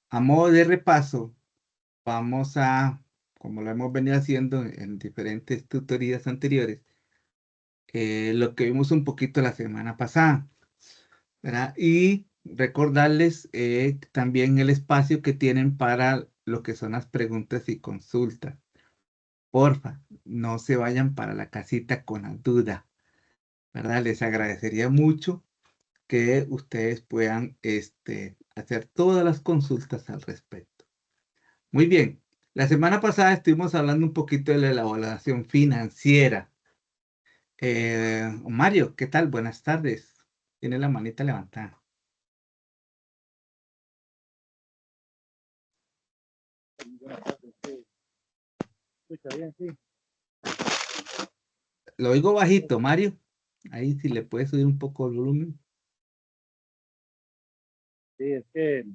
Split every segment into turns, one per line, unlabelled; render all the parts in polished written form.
A modo de repaso, vamos a, como lo hemos venido haciendo en diferentes tutorías anteriores, lo que vimos un poquito la semana pasada, ¿verdad? Y recordarles también el espacio que tienen para lo que son las preguntas y consultas. Porfa, no se vayan para la casita con la duda, ¿verdad? Les agradecería mucho que ustedes puedan hacer todas las consultas al respecto. Muy bien, la semana pasada estuvimos hablando un poquito de la elaboración financiera. Mario, ¿qué tal? Buenas tardes. Tiene la manita levantada.
Buenas tardes, sí. Escucha bien, sí.
Lo oigo bajito, Mario. Ahí si le puedes subir un poco el volumen.
Sí, es que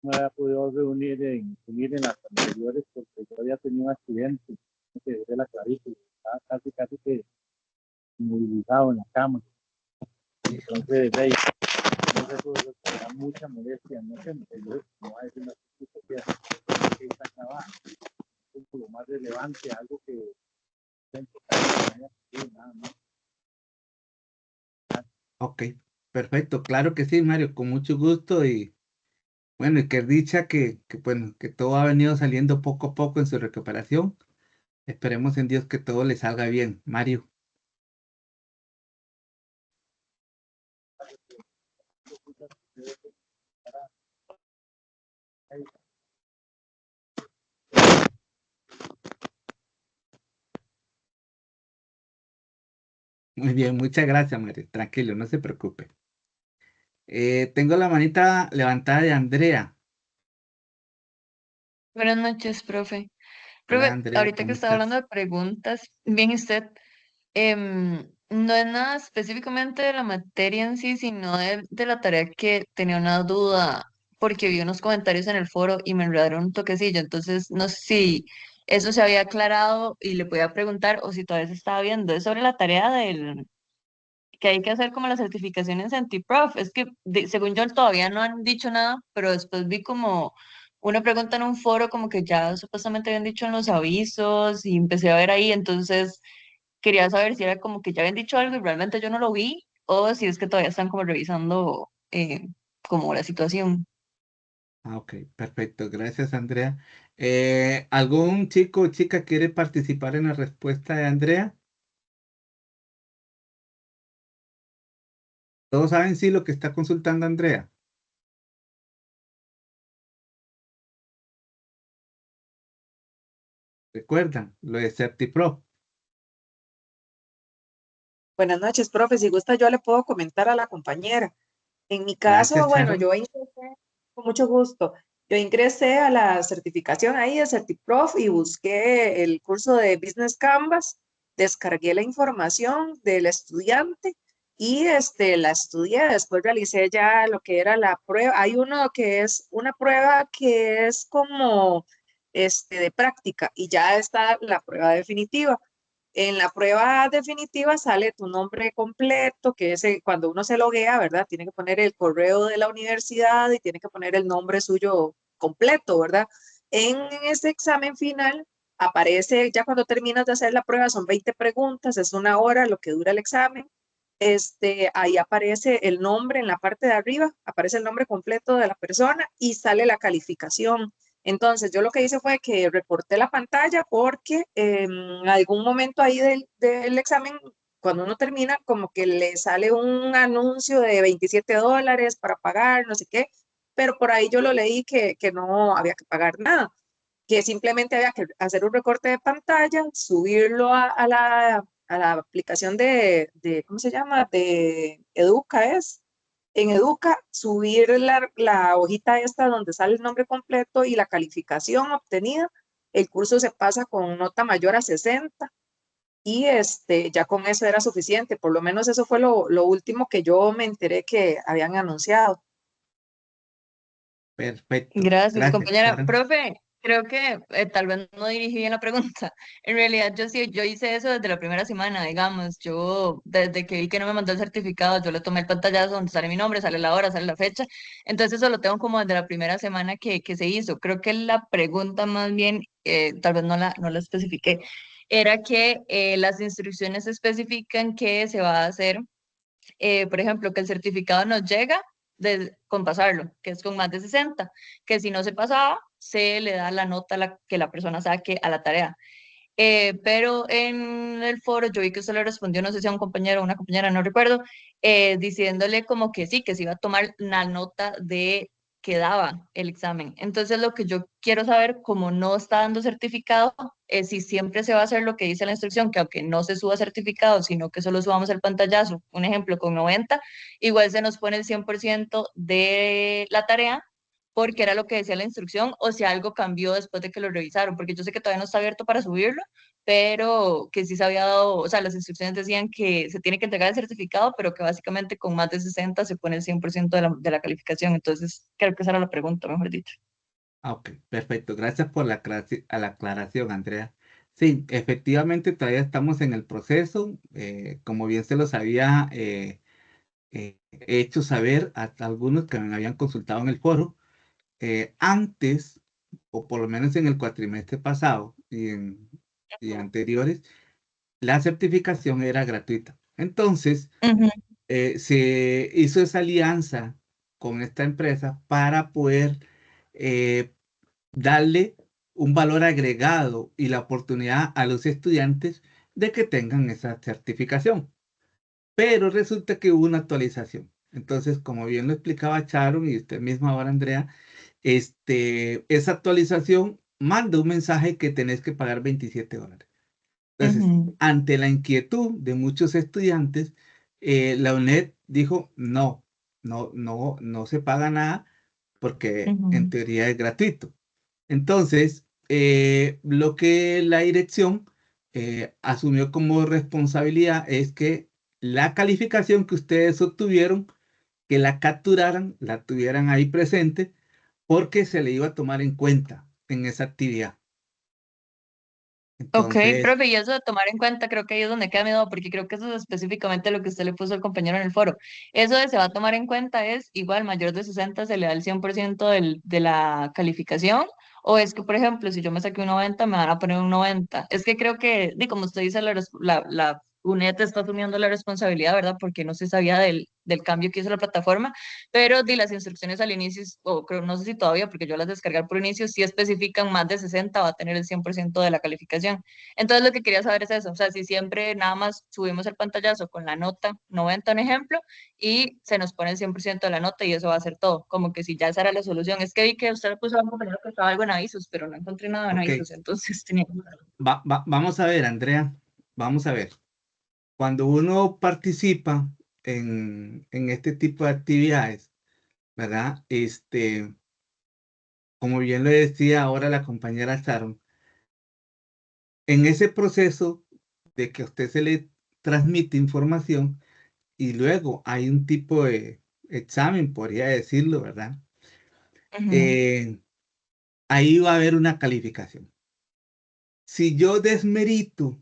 no había podido unir en las anteriores porque yo había tenido un accidente, que de la clavícula, estaba casi que inmovilizado en la cama. Entonces, ahí, no sé, eso me da mucha molestia, no sé, no va a decir una cosa que está acabada, es lo más relevante, algo que nada más.
Ok, perfecto. Claro que sí, Mario, con mucho gusto y bueno, y qué dicha bueno, que todo ha venido saliendo poco a poco en su recuperación. Esperemos en Dios que todo le salga bien, Mario. Muy bien, muchas gracias, Mario. Tranquilo, no se preocupe. Tengo la manita levantada de Andrea.
Buenas noches, profe.
Hola,
Profe,
Andrea,
ahorita que
¿cómo
está hablando
estás?
de preguntas, bien usted, no es nada específicamente de la materia en sí, sino de la tarea que tenía una duda, porque vi unos comentarios en el foro y me enredaron un toquecillo, entonces no sé si eso se había aclarado y le podía preguntar o si todavía se estaba viendo. Es sobre la tarea que hay que hacer como las certificaciones anti-prof. Es que según yo todavía no han dicho nada, pero después vi como una pregunta en un foro como que ya supuestamente habían dicho en los avisos y empecé a ver ahí, entonces quería saber si era como que ya habían dicho algo y realmente yo no lo vi o si es que todavía están como revisando como la situación.
Ah, ok, perfecto. Gracias, Andrea. ¿Algún chico o chica quiere participar en la respuesta de Andrea? ¿Todos saben sí lo que está consultando Andrea? ¿Recuerdan lo de CertiPro?
Buenas noches, profe. Si gusta, yo le puedo comentar a la compañera. En mi caso,
Gracias,
bueno,
Sharon.
yo ingresé, con mucho gusto, yo ingresé a la certificación ahí de CertiProf y busqué el curso de Business Canvas, descargué la información del estudiante y la estudié. Después realicé ya lo que era la prueba. Hay uno que es una prueba que es como de práctica y ya está la prueba definitiva. En la prueba definitiva sale tu nombre completo, que es cuando uno se loguea, ¿verdad? Tiene que poner el correo de la universidad y tiene que poner el nombre suyo completo, ¿verdad? En este examen final aparece, ya cuando terminas de hacer la prueba, son 20 preguntas, es una hora lo que dura el examen. Ahí aparece el nombre en la parte de arriba, aparece el nombre completo de la persona y sale la calificación. Entonces, yo lo que hice fue que recorté la pantalla porque en algún momento ahí del examen, cuando uno termina, como que le sale un anuncio de $27 para pagar, no sé qué, pero por ahí yo lo leí que no había que pagar nada, que simplemente había que hacer un recorte de pantalla, subirlo a la aplicación ¿cómo se llama? De Educa es. En Educa, subir la hojita esta donde sale el nombre completo y la calificación obtenida. El curso se pasa con nota mayor a 60 y ya con eso era suficiente. Por lo menos eso fue lo último que yo me enteré que habían anunciado.
Perfecto.
Gracias,
Gracias,
compañera.
Sharon.
Profe, Creo que tal vez no dirigí bien la pregunta. En realidad yo sí, yo hice eso desde la primera semana, digamos. Yo desde que vi que no me mandó el certificado, yo le tomé el pantallazo donde sale mi nombre, sale la hora, sale la fecha. Entonces eso lo tengo como desde la primera semana que se hizo. Creo que la pregunta más bien, tal vez no la especifiqué, era que las instrucciones especifican que se va a hacer, por ejemplo, que el certificado nos llega con pasarlo, que es con más de 60, que si no se pasaba, se le da la nota que la persona saque a la tarea. Pero en el foro yo vi que usted le respondió, no sé si a un compañero o una compañera, no recuerdo, diciéndole como que sí, que se iba a tomar la nota de que daba el examen. Entonces lo que yo quiero saber, como no está dando certificado, es si siempre se va a hacer lo que dice la instrucción, que aunque no se suba certificado, sino que solo subamos el pantallazo, un ejemplo con 90, igual se nos pone el 100% de la tarea porque era lo que decía la instrucción, o si algo cambió después de que lo revisaron, porque yo sé que todavía no está abierto para subirlo, pero que sí se había dado, o sea, las instrucciones decían que se tiene que entregar el certificado, pero que básicamente con más de 60 se pone el 100% de la calificación. Entonces, creo que esa era la pregunta, mejor dicho.
Ah, ok, perfecto. Gracias por la aclaración, Andrea. Sí, efectivamente todavía estamos en el proceso. Como bien se los había hecho saber a algunos que me habían consultado en el foro, antes, o por lo menos en el cuatrimestre pasado y anteriores, la certificación era gratuita. Entonces,
Ujú,
se hizo esa alianza con esta empresa para poder eh, darle un valor agregado y la oportunidad a los estudiantes de que tengan esa certificación. Pero resulta que hubo una actualización. Entonces, como bien lo explicaba Sharon y usted misma ahora, Andrea, esa actualización manda un mensaje que tenés que pagar $27. Entonces,
ujú,
ante la inquietud de muchos estudiantes, la UNED dijo, no, no se paga nada porque en
ujú.
teoría es gratuito. Entonces, lo que la dirección asumió como responsabilidad es que la calificación que ustedes obtuvieron, que la capturaran, la tuvieran ahí presente, porque se le iba a tomar en cuenta en esa actividad.
Ok,
Entonces,
profe, y eso de tomar en cuenta, creo que ahí es donde queda mi duda, porque creo que eso es específicamente lo que usted le puso al compañero en el foro. Eso de se va a tomar en cuenta es igual, mayor de 60 se le da el 100% de la calificación, o es que, por ejemplo, si yo me saqué un 90, me van a poner un 90. Es que creo que, como usted dice, la UNED está asumiendo la responsabilidad, ¿verdad? Porque no se sabía del cambio que hizo la plataforma, pero di las instrucciones al inicio, o creo, no sé si todavía, porque yo las descargué por inicio, si especifican más de 60 va a tener el 100% de la calificación. Entonces lo que quería saber es eso, o sea, si siempre nada más subimos el pantallazo con la nota 90, un ejemplo, y se nos pone el 100% de la nota y eso va a ser todo, como que si ya esa era la solución. Es que vi que usted le puso a un compañero que estaba algo en avisos, pero no encontré nada en
ok,
avisos, entonces tenía que...
vamos a ver, Andrea, vamos a ver. Cuando uno participa en este tipo de actividades, ¿verdad? Como bien lo decía ahora la compañera Sharon, en ese proceso de que a usted se le transmite información y luego hay un tipo de examen, podría decirlo, ¿verdad?
Ujú.
Eh, ahí va a haber una calificación. Si yo desmerito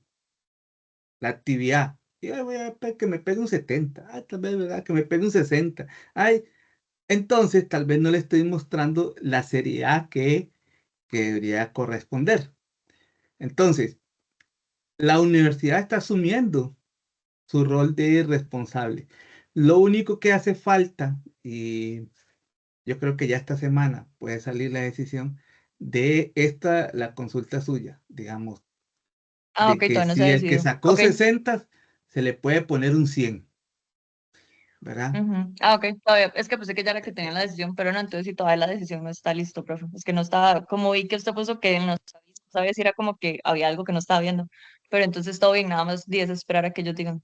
la actividad, yo voy a que me pegue un 70, tal vez, ¿verdad? Que me pegue un 60. Ay, entonces tal vez no le estoy mostrando la seriedad que debería corresponder. Entonces, la universidad está asumiendo su rol de responsable. Lo único que hace falta, y yo creo que ya esta semana puede salir la decisión de la consulta suya, digamos,
Ah,
de
ok,
que
todavía no se ha
si el que
decidido.
sacó
Ok.
60 se le puede poner un 100, ¿verdad?
Ujú. Ah, ok, todavía, es que pensé que ya era que tenía la decisión, pero no, entonces si todavía la decisión no está listo, profe. Es que no estaba, como vi que usted puso que no sabía si era como que había algo que no estaba viendo, pero entonces todo bien, nada más 10 esperar a que ellos digan.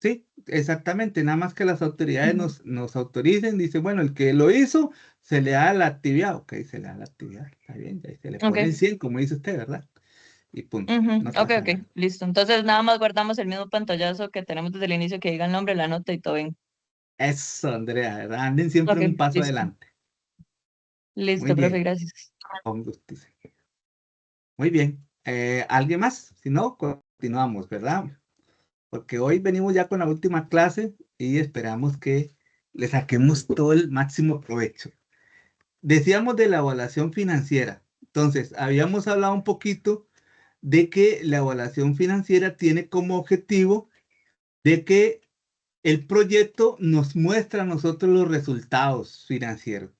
Sí, exactamente, nada más que las autoridades
Ujú.
nos autoricen, dice, bueno, el que lo hizo, se le da la actividad, ok, se le da la actividad, está bien, ya se le
Ok,
pone el 100, como dice usted, ¿verdad? Y punto,
ujú,
no
ok,
pasa
ok,
nada.
listo. Entonces nada más guardamos el mismo pantallazo que tenemos desde el inicio que diga el nombre, la nota y todo bien.
Eso, Andrea, ¿verdad? Anden siempre
Ok,
un paso
listo.
adelante. Muy
Listo, profe,
bien.
gracias.
Con gusto. Muy bien. ¿Alguien más? Si no, continuamos, ¿verdad? Porque hoy venimos ya con la última clase y esperamos que le saquemos todo el máximo provecho. Decíamos de la evaluación financiera. Entonces, habíamos hablado un poquito de que la evaluación financiera tiene como objetivo de que el proyecto nos muestra a nosotros los resultados financieros.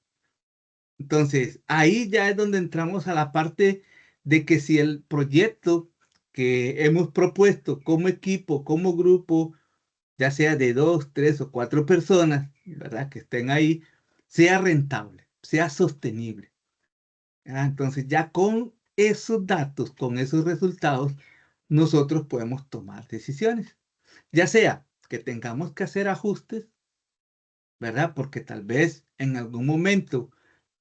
Entonces, ahí ya es donde entramos a la parte de que si el proyecto que hemos propuesto como equipo, como grupo, ya sea de 2, 3 o 4 personas, ¿verdad? Que estén ahí, sea rentable, sea sostenible. Entonces, ya con esos datos, con esos resultados, nosotros podemos tomar decisiones. Ya sea que tengamos que hacer ajustes, ¿verdad? Porque tal vez en algún momento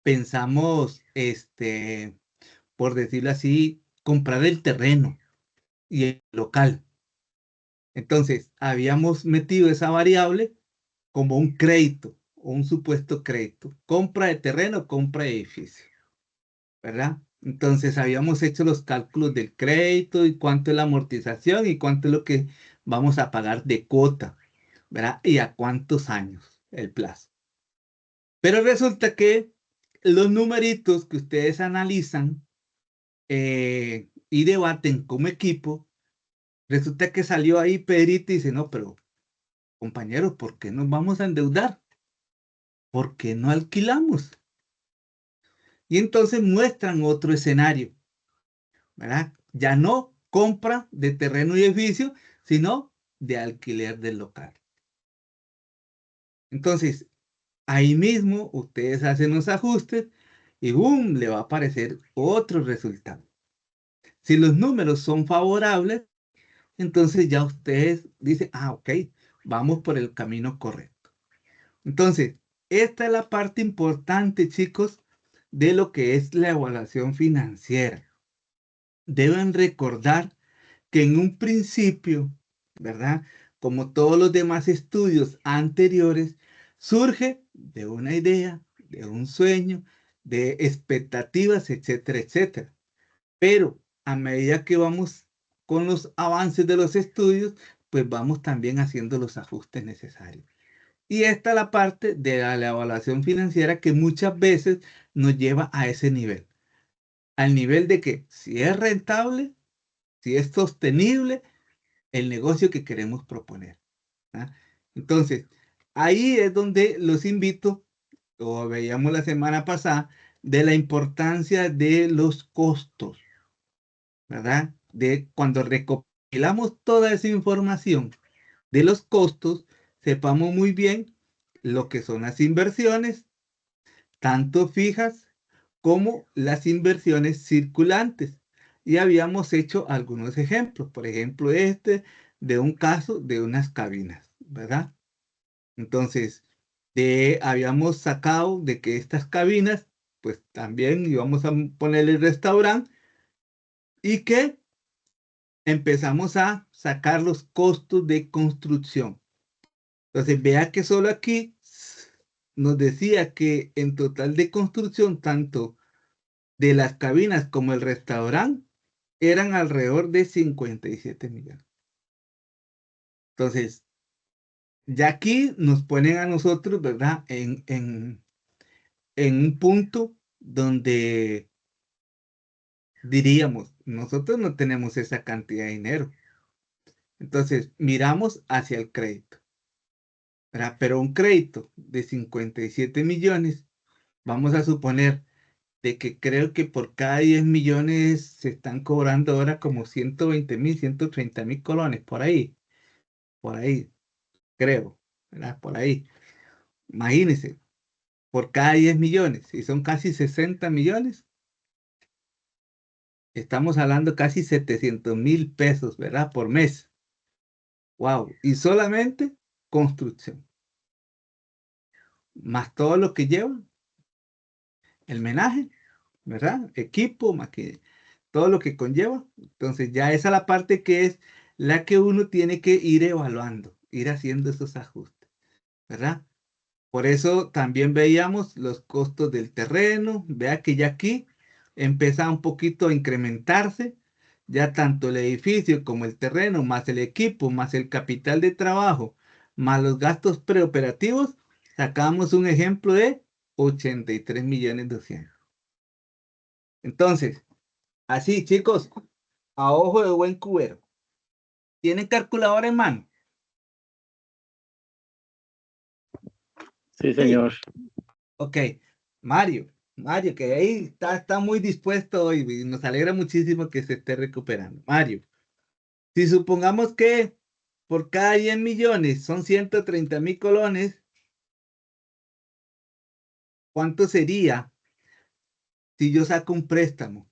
pensamos, por decirlo así, comprar el terreno y el local. Entonces, habíamos metido esa variable como un crédito o un supuesto crédito. Compra de terreno, compra de edificio, ¿verdad? Entonces, habíamos hecho los cálculos del crédito y cuánto es la amortización y cuánto es lo que vamos a pagar de cuota, ¿verdad? Y a cuántos años el plazo. Pero resulta que los numeritos que ustedes analizan y debaten como equipo, resulta que salió ahí Pedrito y dice, no, pero compañeros, ¿por qué nos vamos a endeudar? ¿Por qué no alquilamos? Y entonces muestran otro escenario, ¿verdad? Ya no compra de terreno y edificio, sino de alquiler del local. Entonces, ahí mismo ustedes hacen los ajustes y ¡boom! Le va a aparecer otro resultado. Si los números son favorables, entonces ya ustedes dicen, ok, vamos por el camino correcto. Entonces, esta es la parte importante, chicos, de lo que es la evaluación financiera. Deben recordar que en un principio, ¿verdad? Como todos los demás estudios anteriores, surge de una idea, de un sueño, de expectativas, etcétera, etcétera. Pero a medida que vamos con los avances de los estudios, pues vamos también haciendo los ajustes necesarios. Y esta es la parte de la evaluación financiera que muchas veces nos lleva a ese nivel. Al nivel de que si es rentable, si es sostenible el negocio que queremos proponer. ¿Ah? Entonces, ahí es donde los invito, como veíamos la semana pasada, de la importancia de los costos, ¿verdad? De cuando recopilamos toda esa información de los costos, sepamos muy bien lo que son las inversiones, tanto fijas como las inversiones circulantes. Y habíamos hecho algunos ejemplos, por ejemplo, de un caso de unas cabinas, ¿verdad? Entonces, habíamos sacado de que estas cabinas, pues también íbamos a poner el restaurante y que empezamos a sacar los costos de construcción. Entonces, vea que solo aquí nos decía que en total de construcción, tanto de las cabinas como el restaurante, eran alrededor de 57 millones. Entonces, ya aquí nos ponen a nosotros, ¿verdad? En un punto donde diríamos, nosotros no tenemos esa cantidad de dinero. Entonces, miramos hacia el crédito, ¿verdad? Pero un crédito de 57 millones, vamos a suponer de que creo que por cada 10 millones se están cobrando ahora como 120.000, 130.000 colones, por ahí, creo, ¿verdad? Por ahí. Imagínense, por cada 10 millones, y son casi 60 millones, estamos hablando casi 700.000 pesos, ¿verdad? Por mes. Wow, y solamente construcción, más todo lo que lleva, el menaje, ¿verdad? Equipo, más que todo lo que conlleva. Entonces ya esa es la parte que es la que uno tiene que ir evaluando, ir haciendo esos ajustes, ¿verdad? Por eso también veíamos los costos del terreno. Vea que ya aquí empieza un poquito a incrementarse, ya tanto el edificio como el terreno, más el equipo, más el capital de trabajo, más los gastos preoperativos, sacamos un ejemplo de 83.200.000. Entonces, así chicos, a ojo de buen cubero. ¿Tienen calculadora en mano?
Sí,
Sí.
señor.
Ok, Mario, que ahí está muy dispuesto hoy y nos alegra muchísimo que se esté recuperando. Mario, si supongamos que por cada 10 millones son 130.000 colones, ¿cuánto sería si yo saco un préstamo?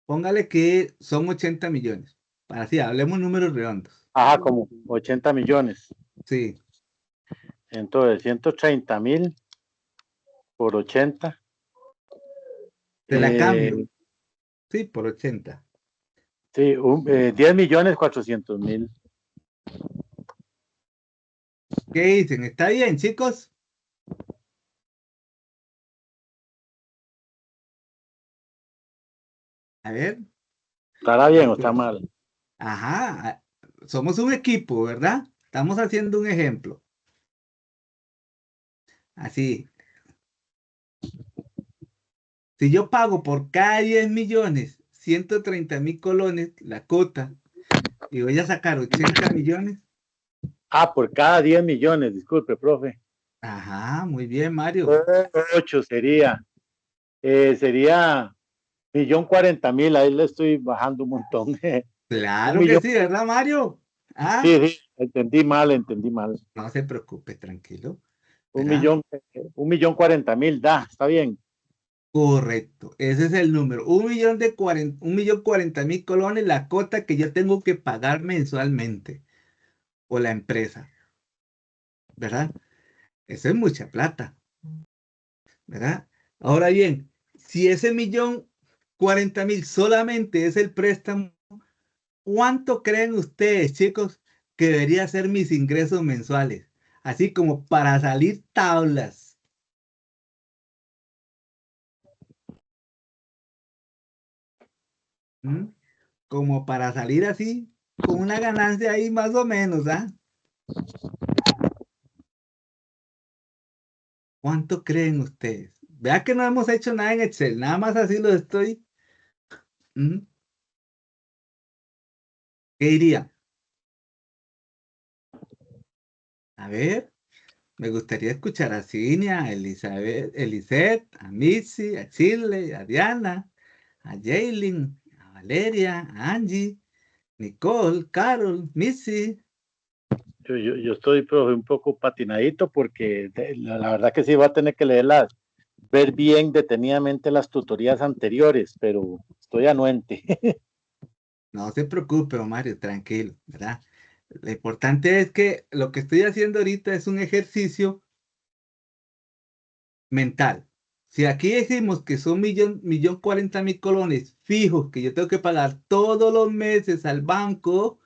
Póngale que son 80 millones. Para así, hablemos números redondos.
Ajá, como 80 millones.
Sí,
Entonces, 130.000 por 80.
te la cambio.
Eh,
Sí, por 80.
sí, 10.400.000.
¿Qué dicen? ¿Está bien, chicos? A ver.
¿Estará bien o está mal?
Ajá, somos un equipo, ¿verdad? Estamos haciendo un ejemplo. Así, si yo pago por cada 10 millones, 130.000 colones, la cota, y voy a sacar 80 millones.
Ah, por cada 10 millones, disculpe, profe.
Ajá, muy bien, Mario.
8 sería. Sería 1.040.000, ahí le estoy bajando un montón. Un
Claro que
millón.
sí, ¿verdad, Mario? Ah,
Sí, sí, entendí mal, entendí mal.
no se preocupe, tranquilo,
Un
¿verdad?
millón, 1.040.000 da, está bien.
Correcto, ese es el número. 1.040.000 colones, la cota que yo tengo que pagar mensualmente, o la empresa, ¿verdad? Eso es mucha plata, ¿verdad? Ahora bien, si ese 1.040.000 solamente es el préstamo, ¿cuánto creen ustedes, chicos, que debería ser mis ingresos mensuales? Así como para salir tablas. ¿M? Como para salir así, con una ganancia ahí más o menos, ¿ah? ¿Cuánto creen ustedes? Vea que no hemos hecho nada en Excel, nada más así lo estoy. ¿M? ¿Qué diría? A ver, me gustaría escuchar a Cinia, a Elizabeth, Eliseth, a Mitzi, a Chile, a Diana, a Jaylin, a Valeria, a Angie, Nicole, Carol, Missy.
Yo estoy, profe, un poco patinadito porque la verdad que sí va a tener que ver bien detenidamente las tutorías anteriores, pero estoy anuente.
No se preocupe, Mario, tranquilo, ¿verdad? Lo importante es que lo que estoy haciendo ahorita es un ejercicio mental. Si aquí decimos que son 1.040.000 colones fijos que yo tengo que pagar todos los meses al banco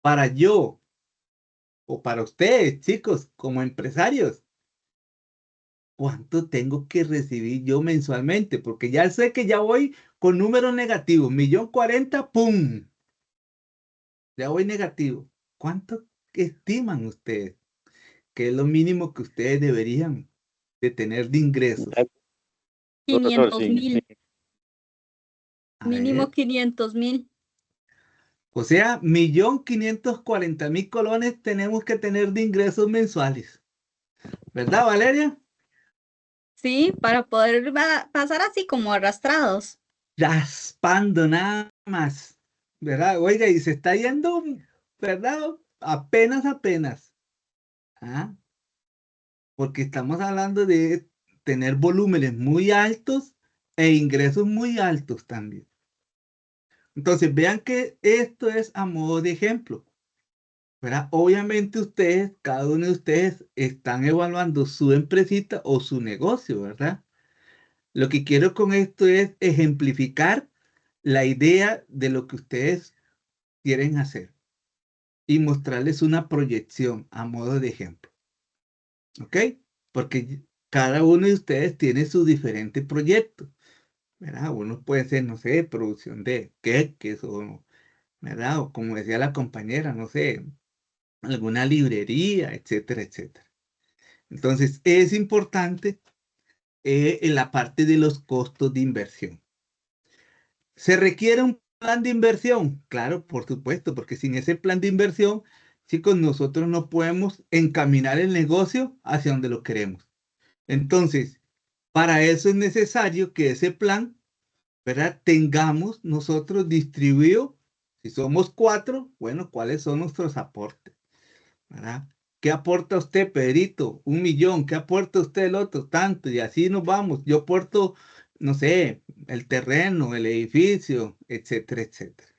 para yo o para ustedes, chicos, como empresarios, ¿cuánto tengo que recibir yo mensualmente? Porque ya sé que ya voy con números negativos, 1.040.000, ¡pum! Ya voy negativo. ¿Cuánto estiman ustedes que es lo mínimo que ustedes deberían de tener de ingresos?
Profesor,
500.000,
A
mínimo
ver,
500.000.
o sea, 1.540.000 colones tenemos que tener de ingresos mensuales. ¿Verdad, Valeria?
Sí, para poder pasar así como arrastrados.
Raspando nada más. ¿Verdad? Oiga, y se está yendo, ¿verdad? Apenas, apenas. ¿Ah? Porque estamos hablando de tener volúmenes muy altos e ingresos muy altos también. Entonces, vean que esto es a modo de ejemplo, ¿verdad? Obviamente ustedes, cada uno de ustedes están evaluando su empresita o su negocio, ¿verdad? Lo que quiero con esto es ejemplificar la idea de lo que ustedes quieren hacer. y mostrarles una proyección a modo de ejemplo. ¿Ok? Porque cada uno de ustedes tiene su diferente proyecto, ¿verdad? Uno puede ser, no sé, producción de queques o, ¿verdad? O como decía la compañera, no sé, alguna librería, etcétera, etcétera. Entonces, es importante en la parte de los costos de inversión. ¿Se requiere un plan de inversión? Claro, por supuesto, porque sin ese plan de inversión, chicos, nosotros no podemos encaminar el negocio hacia donde lo queremos. Entonces, para eso es necesario que ese plan, ¿verdad? Tengamos nosotros distribuido, si somos 4, bueno, ¿cuáles son nuestros aportes? ¿Verdad? ¿Qué aporta usted, Pedrito? 1 millón. ¿Qué aporta usted el otro? Tanto. Y así nos vamos. Yo aporto, no sé, el terreno, el edificio, etcétera, etcétera.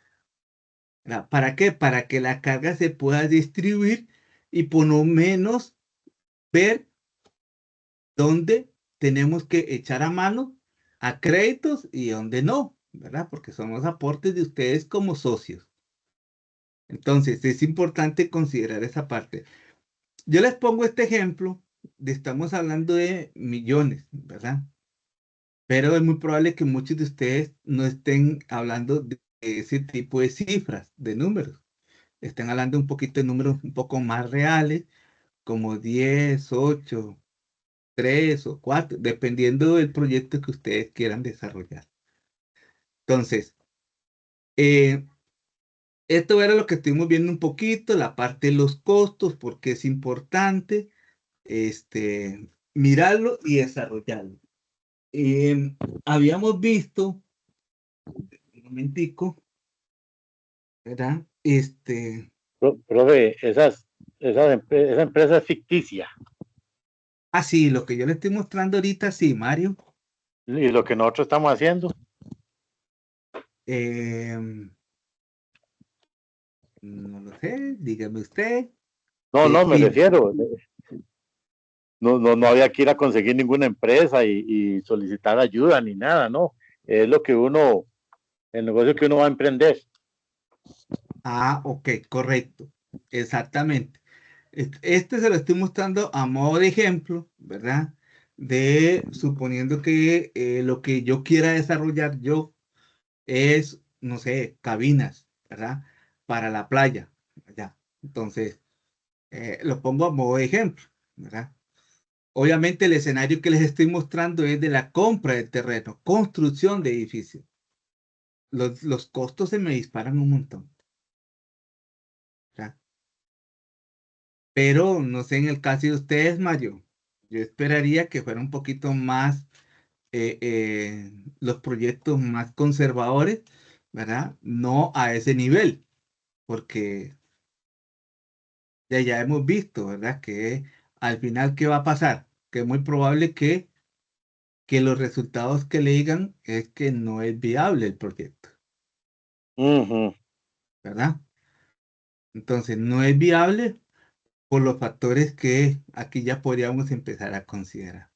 ¿Verdad? ¿Para qué? Para que la carga se pueda distribuir y por lo menos ver dónde tenemos que echar a mano a créditos y dónde no, ¿verdad? Porque son los aportes de ustedes como socios. Entonces, es importante considerar esa parte. Yo les pongo este ejemplo estamos hablando de millones, ¿verdad? Pero es muy probable que muchos de ustedes no estén hablando de ese tipo de cifras, de números. Estén hablando un poquito de números un poco más reales, como 10, 8, 3 o 4, dependiendo del proyecto que ustedes quieran desarrollar. Entonces, eh, esto era lo que estuvimos viendo un poquito, la parte de los costos, porque es importante mirarlo y desarrollarlo. Habíamos visto, un momentico, ¿verdad?
Profe, esa empresa es ficticia.
Sí, lo que yo le estoy mostrando ahorita, sí, Mario.
Y lo que nosotros estamos haciendo.
No lo sé, dígame usted.
No, me
Sí,
refiero. No había que ir a conseguir ninguna empresa y solicitar ayuda ni nada, ¿no? Es lo que el negocio que uno va a emprender.
ok, correcto, exactamente. Este se lo estoy mostrando a modo de ejemplo, ¿verdad? De suponiendo que lo que yo quiera desarrollar yo es, no sé, cabinas, ¿verdad? Para la playa, ¿verdad? Entonces, lo pongo a modo de ejemplo, ¿verdad? Obviamente el escenario que les estoy mostrando es de la compra de terreno, construcción de edificios. Los costos se me disparan un montón, ¿verdad? Pero no sé en el caso de ustedes, Mario, yo esperaría que fuera un poquito más los proyectos más conservadores, ¿verdad? No a ese nivel, porque ya hemos visto, ¿verdad? Que al final, ¿qué va a pasar? Que es muy probable que los resultados que le digan es que no es viable el proyecto, ¿verdad? Entonces, no es viable por los factores que aquí ya podríamos empezar a considerar,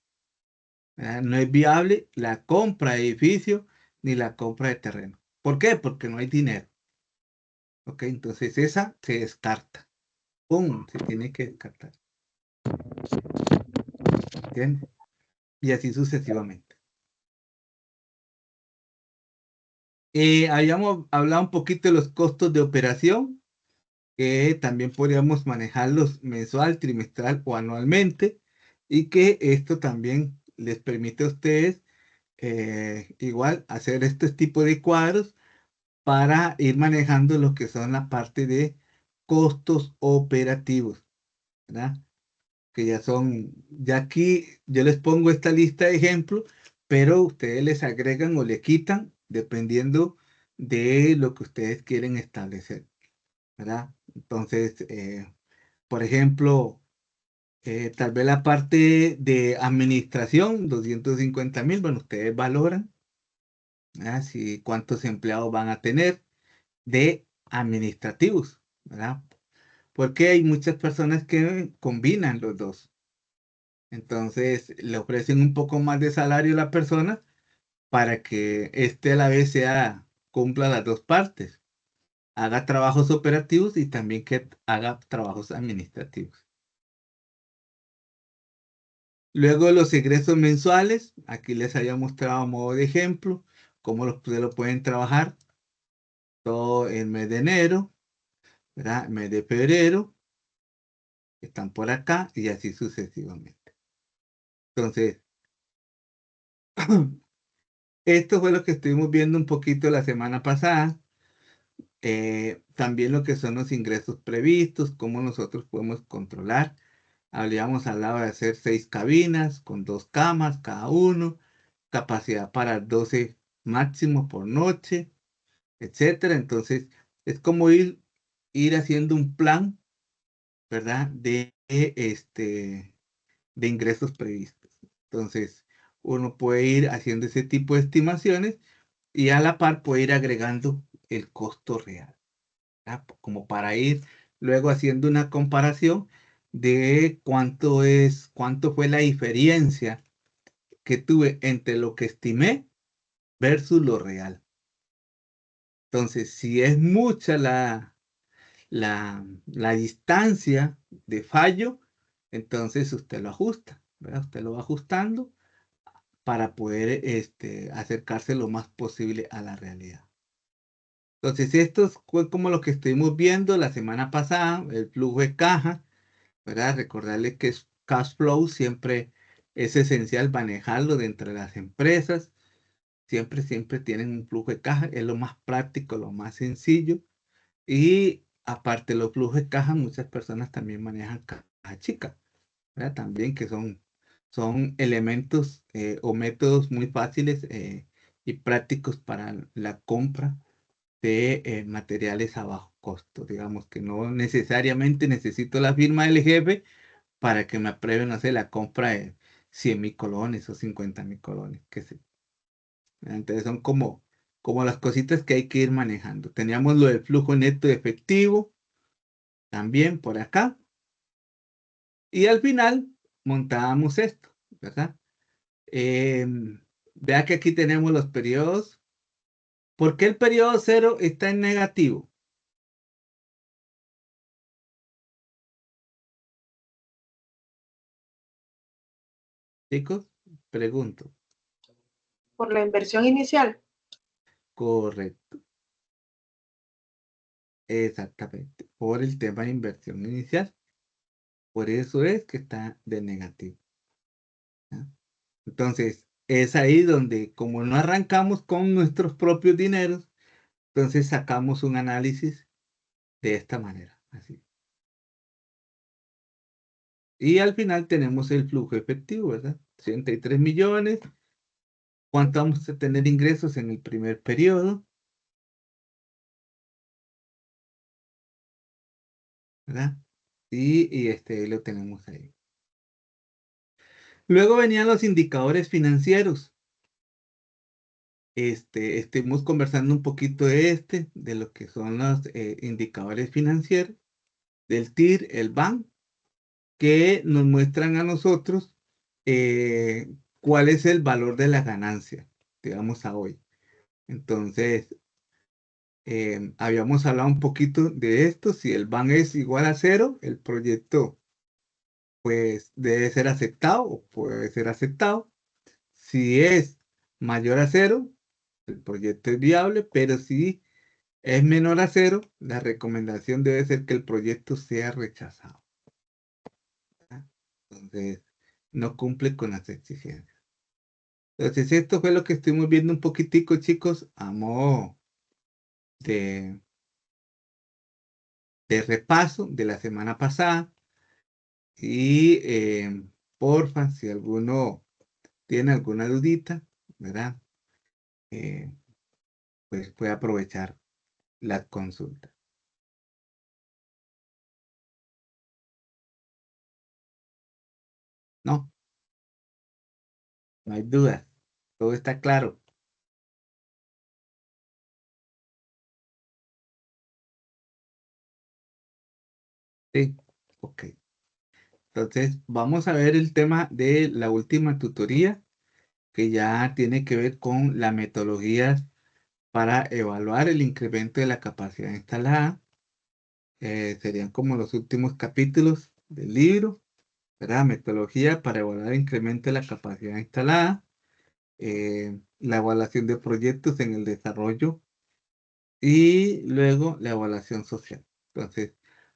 ¿verdad? No es viable la compra de edificio ni la compra de terreno. ¿Por qué? Porque no hay dinero. ¿Ok? Entonces, esa se descarta. ¡Pum! Se tiene que descartar. ¿Entiendes? Y así sucesivamente. Habíamos hablado un poquito de los costos de operación, que también podríamos manejarlos mensual, trimestral o anualmente, y que esto también les permite a ustedes igual hacer este tipo de cuadros para ir manejando lo que son la parte de costos operativos, ¿verdad? Que ya aquí yo les pongo esta lista de ejemplos, pero ustedes les agregan o le quitan dependiendo de lo que ustedes quieren establecer, ¿verdad? Entonces, por ejemplo, tal vez la parte de administración, 250,000, bueno, ustedes valoran, ¿verdad? Si cuántos empleados van a tener de administrativos, ¿verdad? Porque hay muchas personas que combinan los dos. Entonces le ofrecen un poco más de salario a la persona para que éste a la vez cumpla las dos partes. haga trabajos operativos y también que haga trabajos administrativos. Luego los ingresos mensuales, aquí les había mostrado a modo de ejemplo cómo ustedes lo pueden trabajar todo el mes de enero, ¿verdad? El mes de febrero, están por acá y así sucesivamente. Entonces, esto fue lo que estuvimos viendo un poquito la semana pasada. También lo que son los ingresos previstos, cómo nosotros podemos controlar. Habíamos hablado de hacer 6 cabinas con 2 camas cada uno, capacidad para 12 máximo por noche, etcétera. Entonces, es como ir haciendo un plan, ¿verdad? De ingresos previstos. Entonces, uno puede ir haciendo ese tipo de estimaciones y a la par puede ir agregando el costo real, ¿verdad? Como para ir luego haciendo una comparación de cuánto fue la diferencia que tuve entre lo que estimé versus lo real. Entonces, si es mucha la distancia de fallo, entonces usted lo ajusta, ¿verdad? Usted lo va ajustando para poder acercarse lo más posible a la realidad. Entonces, esto fue como lo que estuvimos viendo la semana pasada, el flujo de caja, ¿verdad? Recordarle que cash flow siempre es esencial manejarlo dentro de las empresas. Siempre tienen un flujo de caja, es lo más práctico, lo más sencillo. Y aparte de los flujos de caja, muchas personas también manejan caja chica, ¿verdad? También que son elementos o métodos muy fáciles y prácticos para la compra de materiales a bajo costo. Digamos que no necesariamente necesito la firma del jefe para que me aprueben, no sé, la compra de 100.000 colones o 50.000 colones, que sé. Entonces son como las cositas que hay que ir manejando. Teníamos lo del flujo neto de efectivo también por acá. Y al final montábamos esto, ¿verdad? Vea que aquí tenemos los periodos. ¿Por qué el periodo 0 está en negativo? Chicos, pregunto.
Por la inversión inicial.
Correcto. Exactamente. Por el tema de inversión inicial. Por eso es que está de negativo, ¿ya? Entonces, es ahí donde, como no arrancamos con nuestros propios dineros, entonces sacamos un análisis de esta manera, así. Y al final tenemos el flujo efectivo, ¿verdad? 83 millones. ¿Cuánto vamos a tener ingresos en el primer periodo? ¿Verdad? Y lo tenemos ahí. Luego venían los indicadores financieros. Estuvimos conversando un poquito de lo que son los indicadores financieros, del TIR, el BAN, que nos muestran a nosotros cuál es el valor de la ganancia, digamos, a hoy. Entonces, habíamos hablado un poquito de esto. Si el BAN es igual a 0, el proyecto pues debe ser aceptado o puede ser aceptado. Si es mayor a 0, el proyecto es viable, pero si es menor a 0, la recomendación debe ser que el proyecto sea rechazado, ¿verdad? Entonces, no cumple con las exigencias. Entonces, esto fue lo que estuvimos viendo un poquitico, chicos, a modo de, de repaso de la semana pasada. Y porfa, si alguno tiene alguna dudita, ¿verdad? Eh, pues puede aprovechar la consulta. No, no hay dudas. Todo está claro. Sí, ok. Entonces, vamos a ver el tema de la última tutoría, que ya tiene que ver con la metodología para evaluar el incremento de la capacidad instalada. Serían como los últimos capítulos del libro, ¿verdad? Metodología para evaluar el incremento de la capacidad instalada, la evaluación de proyectos en el desarrollo y luego la evaluación social. Entonces,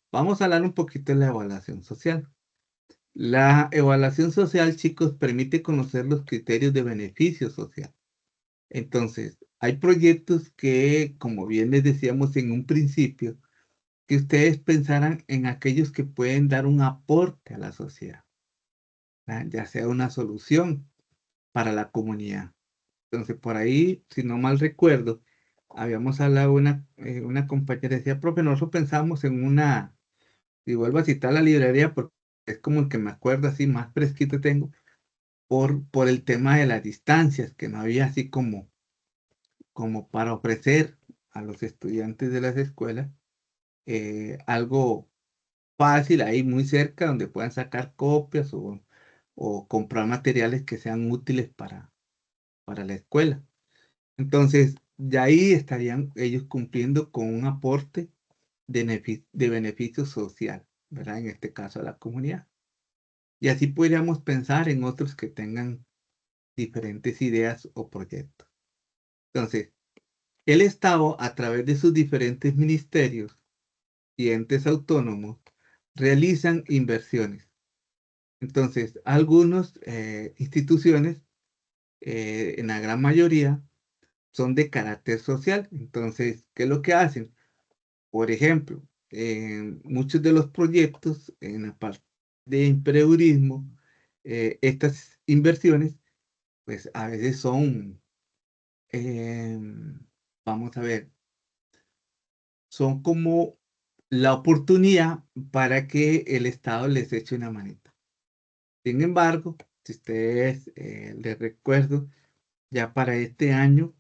vamos a hablar un poquito de la evaluación social. La evaluación social, chicos, permite conocer los criterios de beneficio social. Entonces, hay proyectos que, como bien les decíamos en un principio, que ustedes pensaran en aquellos que pueden dar un aporte a la sociedad, ¿verdad? Ya sea una solución para la comunidad. Entonces, por ahí, si no mal recuerdo, habíamos hablado, una compañera decía, profe, nosotros pensamos en una, y vuelvo a citar la librería porque es como el que me acuerdo así, más fresquito tengo, por el tema de las distancias, que no había así como para ofrecer a los estudiantes de las escuelas algo fácil ahí muy cerca donde puedan sacar copias o comprar materiales que sean útiles para la escuela. Entonces, ya ahí estarían ellos cumpliendo con un aporte de beneficio social, ¿verdad? En este caso a la comunidad. Y así podríamos pensar en otros que tengan diferentes ideas o proyectos. Entonces, el Estado, a través de sus diferentes ministerios y entes autónomos, realizan inversiones. Entonces, algunas instituciones, en la gran mayoría, son de carácter social. Entonces, ¿qué es lo que hacen? Por ejemplo, en muchos de los proyectos en la parte de emprendedurismo, estas inversiones, pues a veces son, vamos a ver, son como la oportunidad para que el Estado les eche una manita. Sin embargo, si ustedes les recuerdo, ya para este año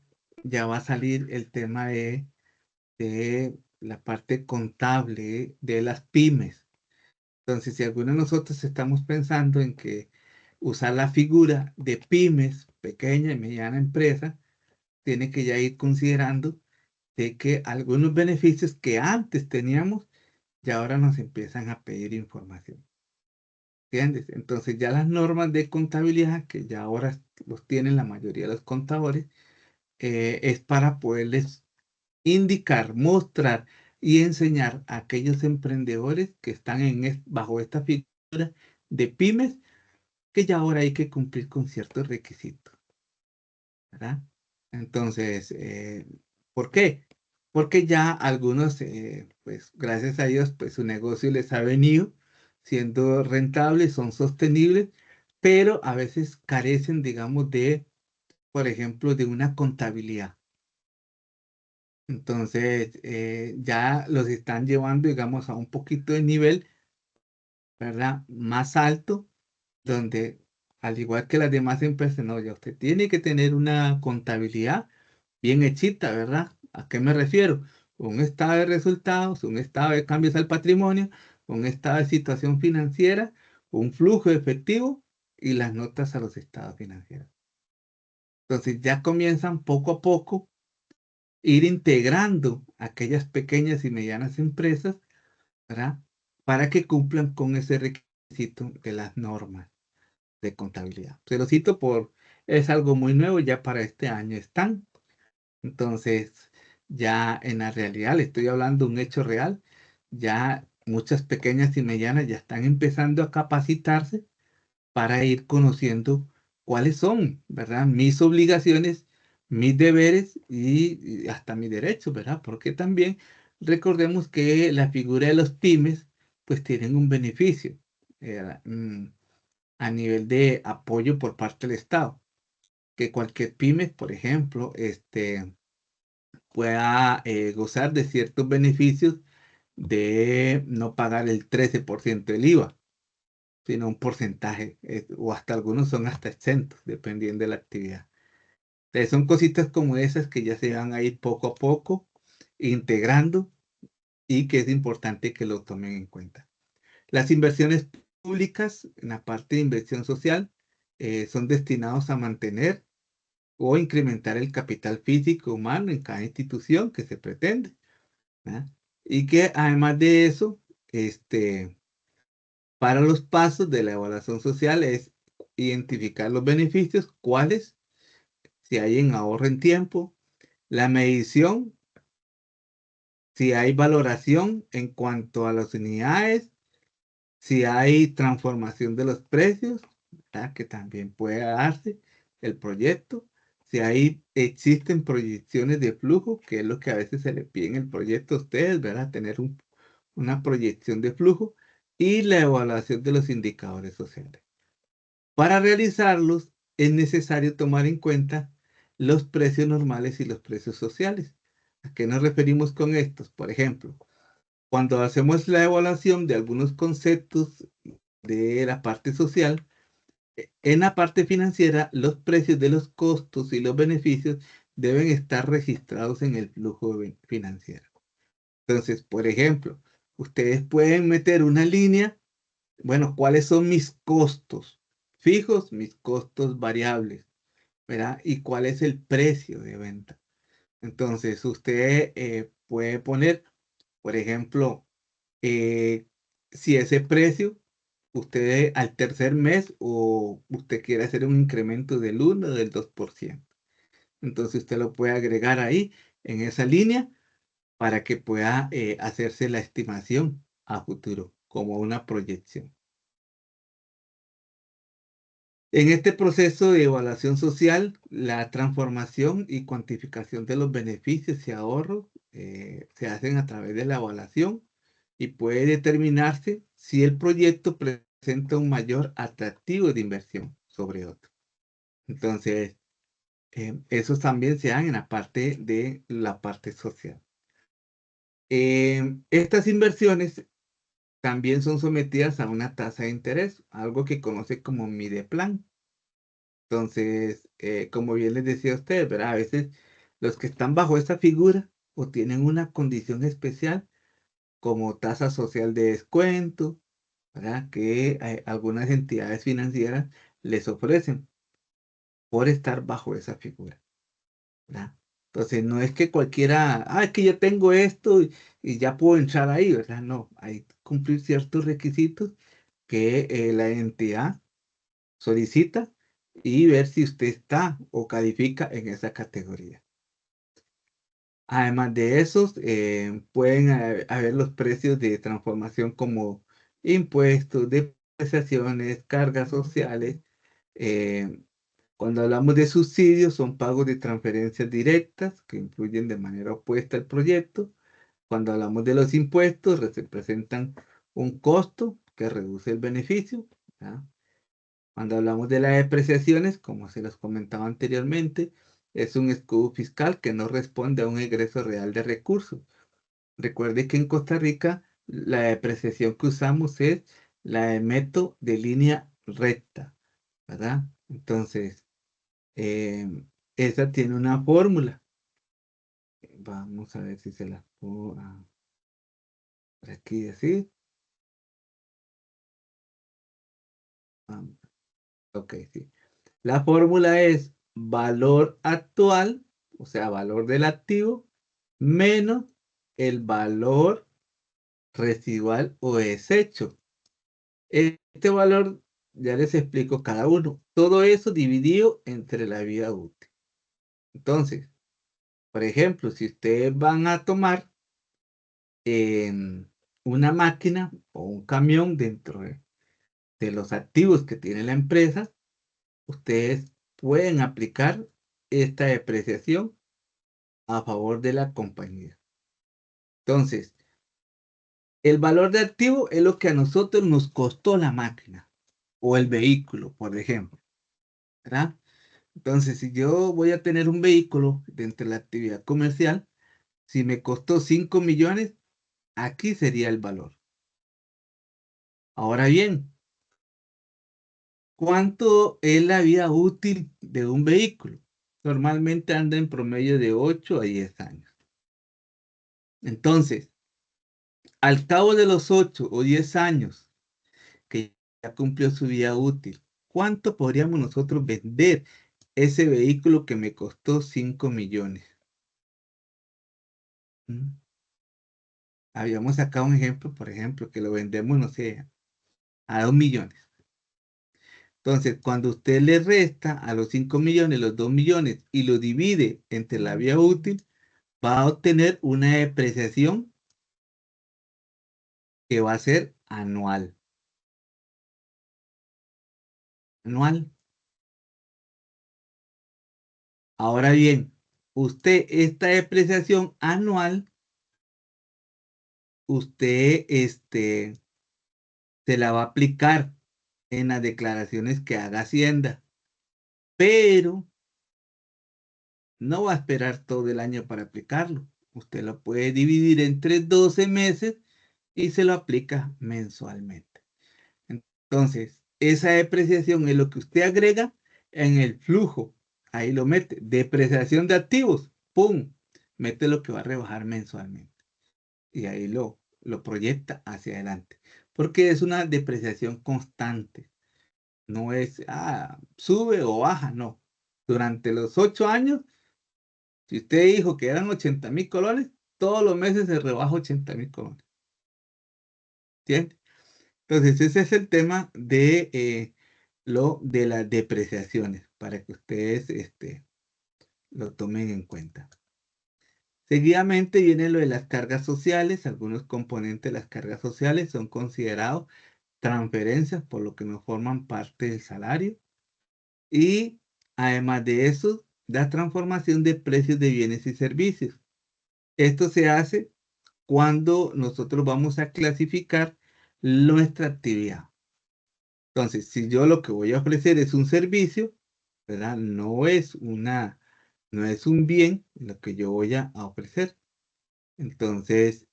ya va a salir el tema de la parte contable de las pymes. Entonces, si alguno de nosotros estamos pensando en que usar la figura de pymes, pequeña y mediana empresa, tiene que ya ir considerando de que algunos beneficios que antes teníamos ya ahora nos empiezan a pedir información. ¿Entiendes? Entonces ya las normas de contabilidad, que ya ahora los tienen la mayoría de los contadores, es para poderles indicar, mostrar y enseñar a aquellos emprendedores que están bajo esta figura de pymes, que ya ahora hay que cumplir con ciertos requisitos, ¿verdad? Entonces, ¿por qué? Porque ya algunos, pues gracias a Dios, pues su negocio les ha venido siendo rentable, son sostenibles, pero a veces carecen, digamos, por ejemplo, de una contabilidad. Entonces, ya los están llevando, digamos, a un poquito de nivel, ¿verdad? Más alto, donde, al igual que las demás empresas, no, ya usted tiene que tener una contabilidad bien hechita, ¿verdad? ¿A qué me refiero? Un estado de resultados, un estado de cambios al patrimonio, un estado de situación financiera, un flujo de efectivo y las notas a los estados financieros. Entonces, ya comienzan poco a poco ir integrando aquellas pequeñas y medianas empresas, ¿verdad? Para que cumplan con ese requisito de las normas de contabilidad. Se lo cito es algo muy nuevo, ya para este año están. Entonces, ya en la realidad, le estoy hablando de un hecho real, ya muchas pequeñas y medianas ya están empezando a capacitarse para ir conociendo cuáles son, ¿verdad? Mis obligaciones, mis deberes y hasta mis derechos, ¿verdad? Porque también recordemos que la figura de los pymes, pues tienen un beneficio a nivel de apoyo por parte del Estado. Que cualquier pyme, por ejemplo, pueda gozar de ciertos beneficios de no pagar el 13% del IVA, sino un porcentaje, o hasta algunos son hasta exentos, dependiendo de la actividad. Entonces, son cositas como esas que ya se van a ir poco a poco integrando y que es importante que lo tomen en cuenta. Las inversiones públicas en la parte de inversión social son destinados a mantener o incrementar el capital físico humano en cada institución que se pretende, ¿verdad? Y que además de eso, para los pasos de la evaluación social es identificar los beneficios, cuáles, si hay en ahorro en tiempo, la medición, si hay valoración en cuanto a las unidades, si hay transformación de los precios, ¿verdad? Que también puede darse el proyecto, si existen proyecciones de flujo, que es lo que a veces se le pide en el proyecto a ustedes, ¿verdad? Tener una proyección de flujo y la evaluación de los indicadores sociales. Para realizarlos es necesario tomar en cuenta los precios normales y los precios sociales. ¿A qué nos referimos con estos? Por ejemplo, cuando hacemos la evaluación de algunos conceptos de la parte social, en la parte financiera, los precios de los costos y los beneficios deben estar registrados en el flujo financiero. Entonces, por ejemplo, ustedes pueden meter una línea, bueno, ¿cuáles son mis costos fijos, mis costos variables, ¿verdad? ¿Y cuál es el precio de venta? Entonces, usted puede poner, por ejemplo, si ese precio, usted al tercer mes o usted quiere hacer un incremento del 1 o del 2%. Entonces, usted lo puede agregar ahí en esa línea para que pueda hacerse la estimación a futuro como una proyección. En este proceso de evaluación social, la transformación y cuantificación de los beneficios y ahorros se hacen a través de la evaluación y puede determinarse si el proyecto presenta un mayor atractivo de inversión sobre otro. Entonces, esos también se dan en la parte de la parte social. Estas inversiones también son sometidas a una tasa de interés, algo que conoce como Mideplan. Entonces, como bien les decía a ustedes, ¿verdad? A veces los que están bajo esta figura o tienen una condición especial como tasa social de descuento, ¿verdad? Que algunas entidades financieras les ofrecen por estar bajo esa figura, ¿verdad? Entonces, no es que cualquiera, es que yo tengo esto y ya puedo entrar ahí, ¿verdad? No, hay que cumplir ciertos requisitos que la entidad solicita y ver si usted está o califica en esa categoría. Además de esos, pueden haber los precios de transformación como impuestos, depreciaciones, cargas sociales. Cuando hablamos de subsidios, son pagos de transferencias directas que influyen de manera opuesta al proyecto. Cuando hablamos de los impuestos, representan un costo que reduce el beneficio, ¿verdad? Cuando hablamos de las depreciaciones, como se los comentaba anteriormente, es un escudo fiscal que no responde a un egreso real de recursos. Recuerde que en Costa Rica la depreciación que usamos es la de método de línea recta, ¿verdad? Entonces, esa tiene una fórmula. Vamos a ver si se la puedo por aquí decir. Ok, sí. La fórmula es valor actual, o sea, valor del activo, menos el valor residual o desecho. Este valor, ya les explico cada uno. Todo eso dividido entre la vida útil. Entonces, por ejemplo, si ustedes van a tomar una máquina o un camión dentro de los activos que tiene la empresa, ustedes pueden aplicar esta depreciación a favor de la compañía. Entonces, el valor de activo es lo que a nosotros nos costó la máquina o el vehículo, por ejemplo, ¿verdad? Entonces, si yo voy a tener un vehículo dentro de la actividad comercial, si me costó 5 millones, aquí sería el valor. Ahora bien, ¿cuánto es la vida útil de un vehículo? Normalmente anda en promedio de 8 a 10 años. Entonces, al cabo de los 8 o 10 años que ya cumplió su vida útil, ¿cuánto podríamos nosotros vender ese vehículo que me costó 5 millones. ¿Mm? Habíamos sacado un ejemplo, por ejemplo, que lo vendemos, no sé, a 2 millones. Entonces, cuando usted le resta a los 5 millones los 2 millones y lo divide entre la vía útil, va a obtener una depreciación que va a ser anual. Anual. Ahora bien, usted esta depreciación anual, usted se la va a aplicar en las declaraciones que haga Hacienda, pero no va a esperar todo el año para aplicarlo. Usted lo puede dividir entre 12 meses y se lo aplica mensualmente. Entonces, esa depreciación es lo que usted agrega en el flujo. Ahí lo mete. Depreciación de activos. ¡Pum! Mete lo que va a rebajar mensualmente. Y ahí lo proyecta hacia adelante. Porque es una depreciación constante. No es, sube o baja, no. Durante los 8 años, si usted dijo que eran 80,000 colones, todos los meses se rebaja 80,000 colones. ¿Entiende? Entonces, ese es el tema de de las depreciaciones, para que ustedes lo tomen en cuenta. Seguidamente viene lo de las cargas sociales. Algunos componentes de las cargas sociales son considerados transferencias, por lo que no forman parte del salario. Y además de eso, la transformación de precios de bienes y servicios. Esto se hace cuando nosotros vamos a clasificar nuestra actividad. Entonces, si yo lo que voy a ofrecer es un servicio, ¿verdad? No es un bien lo que yo voy a ofrecer. Entonces,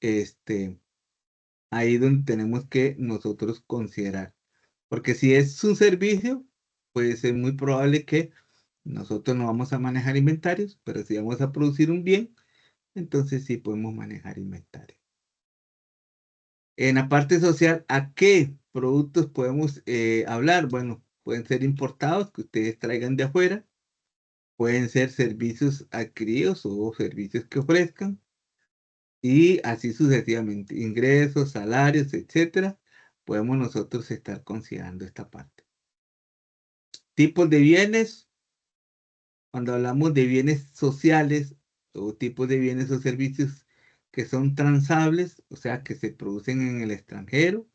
ahí es donde tenemos que nosotros considerar. Porque si es un servicio, pues es muy probable que nosotros no vamos a manejar inventarios, pero si vamos a producir un bien, entonces sí podemos manejar inventario. En la parte social, ¿a qué productos podemos hablar? Bueno, pueden ser importados que ustedes traigan de afuera, pueden ser servicios adquiridos o servicios que ofrezcan, y así sucesivamente, ingresos, salarios, etcétera. Podemos nosotros estar considerando esta parte. Tipos de bienes. Cuando hablamos de bienes sociales o tipos de bienes o servicios que son transables, o sea, que se producen en el extranjero,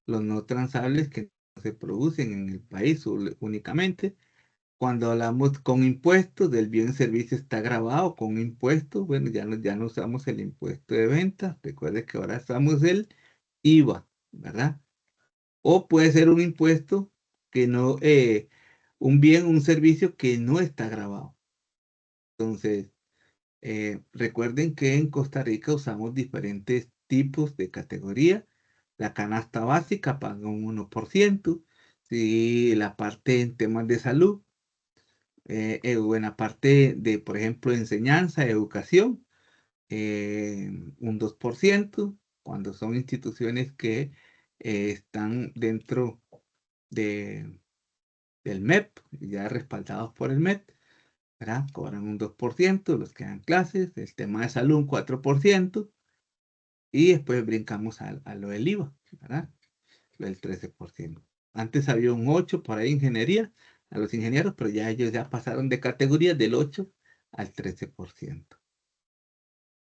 los no transables que no se producen en el país únicamente. Cuando hablamos con impuestos, del bien o servicio está grabado con impuestos, bueno, ya no usamos el impuesto de venta, recuerde que ahora usamos el IVA, ¿verdad? O puede ser un impuesto que no, un bien, un servicio que no está grabado. Entonces, recuerden que en Costa Rica usamos diferentes tipos de categoría. La canasta básica paga un 1%. Si la parte en temas de salud, o en la parte de, por ejemplo, enseñanza, educación, un 2%. Cuando son instituciones que están dentro del MEP, ya respaldados por el MEP, ¿verdad? Cobran un 2%, los que dan clases, el tema de salud un 4%, y después brincamos a lo del IVA, ¿verdad? Lo del 13%. Antes había un 8% por ahí ingeniería, a los ingenieros, pero ya ellos ya pasaron de categoría del 8 al 13%.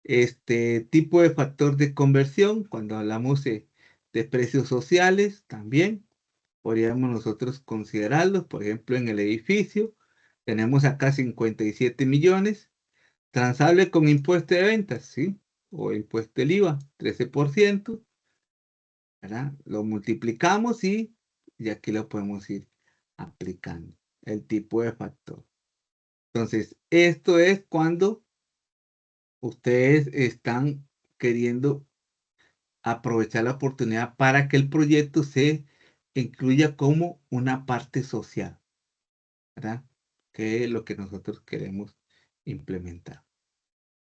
Este tipo de factor de conversión, cuando hablamos de precios sociales, también podríamos nosotros considerarlos. Por ejemplo, en el edificio tenemos acá 57 millones. Transable con impuesto de ventas, ¿sí? O impuesto del IVA, 13%, ¿verdad? Lo multiplicamos y aquí lo podemos ir aplicando, el tipo de factor. Entonces, esto es cuando ustedes están queriendo aprovechar la oportunidad para que el proyecto se incluya como una parte social, ¿verdad? Que es lo que nosotros queremos implementar.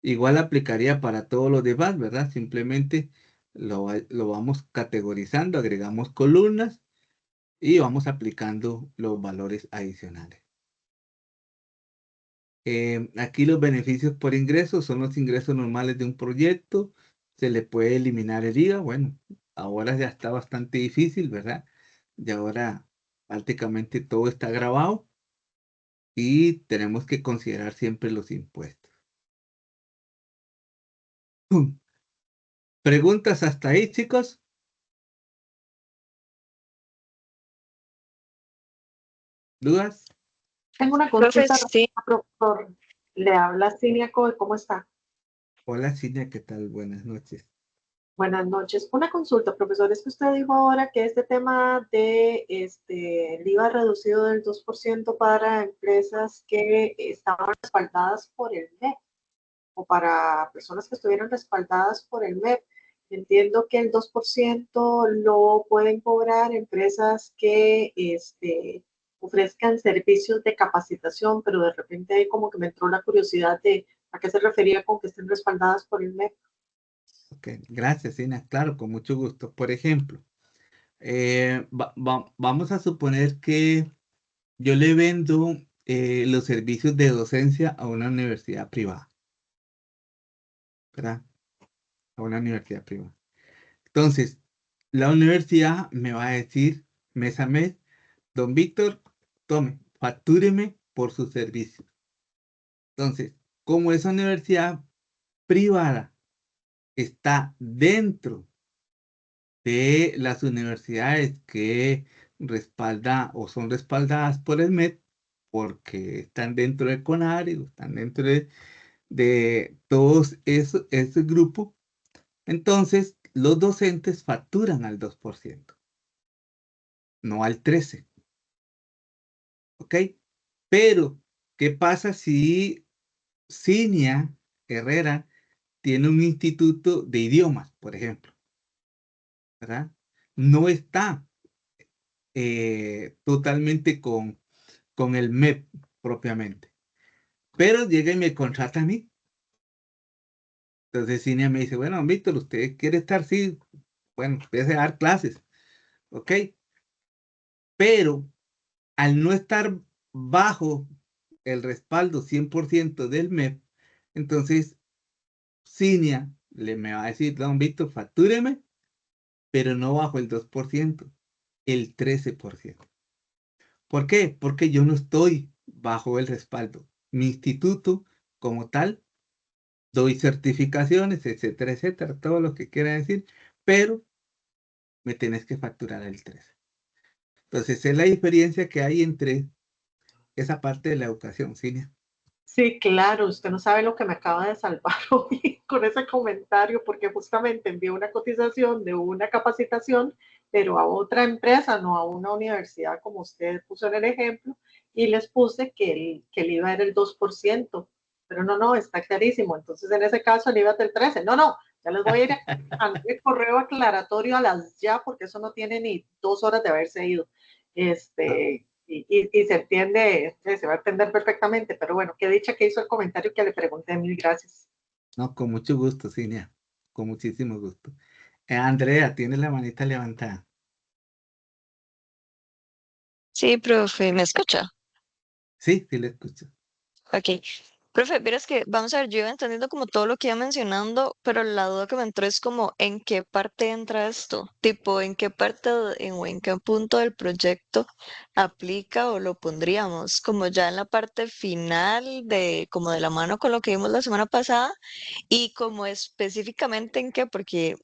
Igual aplicaría para todos los demás, ¿verdad? Simplemente lo vamos categorizando, agregamos columnas y vamos aplicando los valores adicionales. Aquí los beneficios por ingreso son los ingresos normales de un proyecto. Se le puede eliminar el IVA. Bueno, ahora ya está bastante difícil, ¿verdad? Y ahora prácticamente todo está grabado y tenemos que considerar siempre los impuestos. ¿Preguntas hasta ahí, chicos? ¿Dudas?
Tengo una
Profe,
consulta,
sí,
profesor. Le habla Cinia Coe, ¿cómo está?
Hola, Cinia, ¿qué tal? Buenas noches.
Buenas noches. Una consulta, profesor, es que usted dijo ahora que este tema de el IVA reducido del 2% para empresas que estaban respaldadas por el MEP o para personas que estuvieran respaldadas por el MEP. Entiendo que el 2% lo pueden cobrar empresas que ofrezcan servicios de capacitación, pero de repente ahí como que me entró la curiosidad de a qué se refería con que estén respaldadas por el MEP.
Ok, gracias, Cinia. Claro, con mucho gusto. Por ejemplo, vamos a suponer que yo le vendo los servicios de docencia a una universidad privada, ¿verdad? A una universidad privada. Entonces, la universidad me va a decir mes a mes, don Víctor, tome, factúreme por su servicio. Entonces, como esa universidad privada está dentro de las universidades que respalda o son respaldadas por el MED, porque están dentro del CONARE, o están dentro de todos ese grupo, entonces los docentes facturan al 2%, no al 13%, ¿ok? Pero, ¿qué pasa si Cinia Herrera tiene un instituto de idiomas, por ejemplo? ¿Verdad? No está totalmente con el MEP propiamente, pero llega y me contrata a mí. Entonces Cinia me dice, bueno, Víctor, ¿usted quiere estar? Sí, bueno, empiece a dar clases, ¿ok? Pero al no estar bajo el respaldo 100% del MEP, entonces Cinia me va a decir, don Víctor, factúreme, pero no bajo el 2%, el 13%. ¿Por qué? Porque yo no estoy bajo el respaldo. Mi instituto como tal, doy certificaciones, etcétera, etcétera, todo lo que quiera decir, pero me tenés que facturar el 13%. Entonces, es la diferencia que hay entre esa parte de la educación, Cinia.
Sí, claro, usted no sabe lo que me acaba de salvar hoy con ese comentario, porque justamente envié una cotización de una capacitación, pero a otra empresa, no a una universidad como usted puso en el ejemplo, y les puse que el IVA era el 2%, pero no, está clarísimo. Entonces, en ese caso, el IVA es del 13%. No, ya les voy a ir a el correo aclaratorio a las ya, porque eso no tiene ni 2 horas de haberse ido. Y se entiende, se va a entender perfectamente, pero bueno, qué dicha que hizo el comentario que le pregunté, mil gracias.
No, con mucho gusto, Cinia, con muchísimo gusto. Andrea, tienes la manita levantada.
sí, profe, ¿me escucha?
Sí, sí, la escucho.
Ok. Profe, verás que, vamos a ver, yo iba entendiendo como todo lo que iba mencionando, pero la duda que me entró es como, ¿en qué parte entra esto? Tipo, ¿en qué parte o en qué punto del proyecto aplica o lo pondríamos? Como ya en la parte final de, como de la mano con lo que vimos la semana pasada, y como específicamente en qué, porque,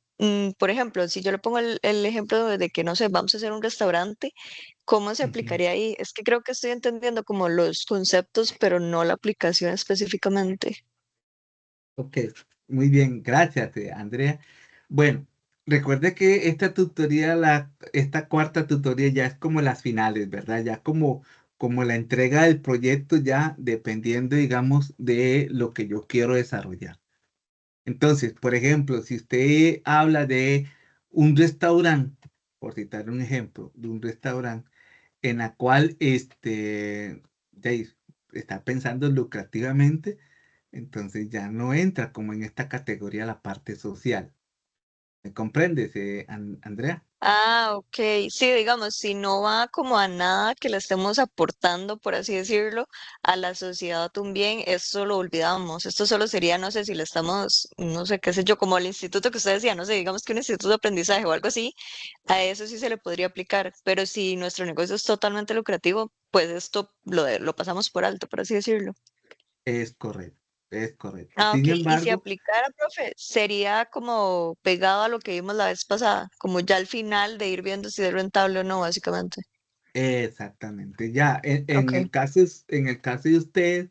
por ejemplo, si yo le pongo el ejemplo de que, no sé, vamos a hacer un restaurante, ¿cómo se
Ujú.
aplicaría ahí? Es que creo que estoy entendiendo como los conceptos, pero no la aplicación específicamente.
Ok, muy bien, gracias, Andrea. Bueno, recuerde que esta tutoría, esta cuarta tutoría ya es como las finales, ¿verdad? Ya como la entrega del proyecto, ya dependiendo, digamos, de lo que yo quiero desarrollar. Entonces, por ejemplo, si usted habla de un restaurante, por citar un ejemplo, de un restaurante en la cual ya está pensando lucrativamente, entonces ya no entra como en esta categoría la parte social. ¿Me comprendes, Andrea?
Ah, ok. Sí, digamos, si no va como a nada que le estemos aportando, por así decirlo, a la sociedad un bien, esto lo olvidamos. Esto solo sería, no sé, si le estamos, no sé, qué sé yo, como el instituto que usted decía, no sé, digamos que un instituto de aprendizaje o algo así, a eso sí se le podría aplicar. Pero si nuestro negocio es totalmente lucrativo, pues esto lo pasamos por alto, por así decirlo.
Es correcto, es correcto.
Ah,
Sin
ok. Y si
embargo,
aplicara, profe, sería como pegado a lo que vimos la vez pasada, como ya al final de ir viendo si es rentable o no, básicamente.
exactamente, ya
Ok.
en el caso de usted,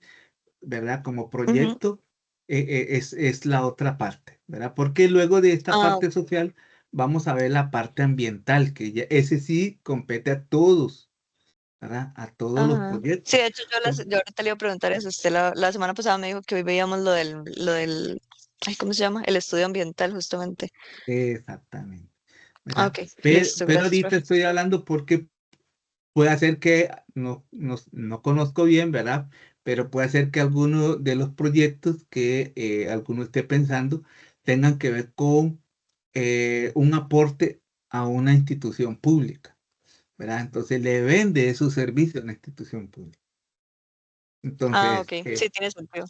¿verdad? Como
Ujú.
proyecto, es la otra parte, ¿verdad? Porque luego de esta
Ah,
parte social, vamos a ver la parte ambiental, que ya, ese sí compete a todos, ¿verdad? A todos los
ajá. Sí,
proyectos.
de hecho, yo ahorita le iba a preguntar eso. Usted la semana pasada me dijo que hoy veíamos ay, ¿cómo se llama? El estudio ambiental, justamente.
Exactamente,
Ah,
¿verdad?
ok, listo,
Pero
gracias,
ahorita
profe.
estoy hablando porque puede ser que no conozco bien, ¿verdad? Pero puede ser que alguno de los proyectos que alguno esté pensando tengan que ver con un aporte a una institución pública, ¿verdad? Entonces le vende esos servicios a una institución pública.
Ah,
Entonces,
ok, sí, tiene sentido.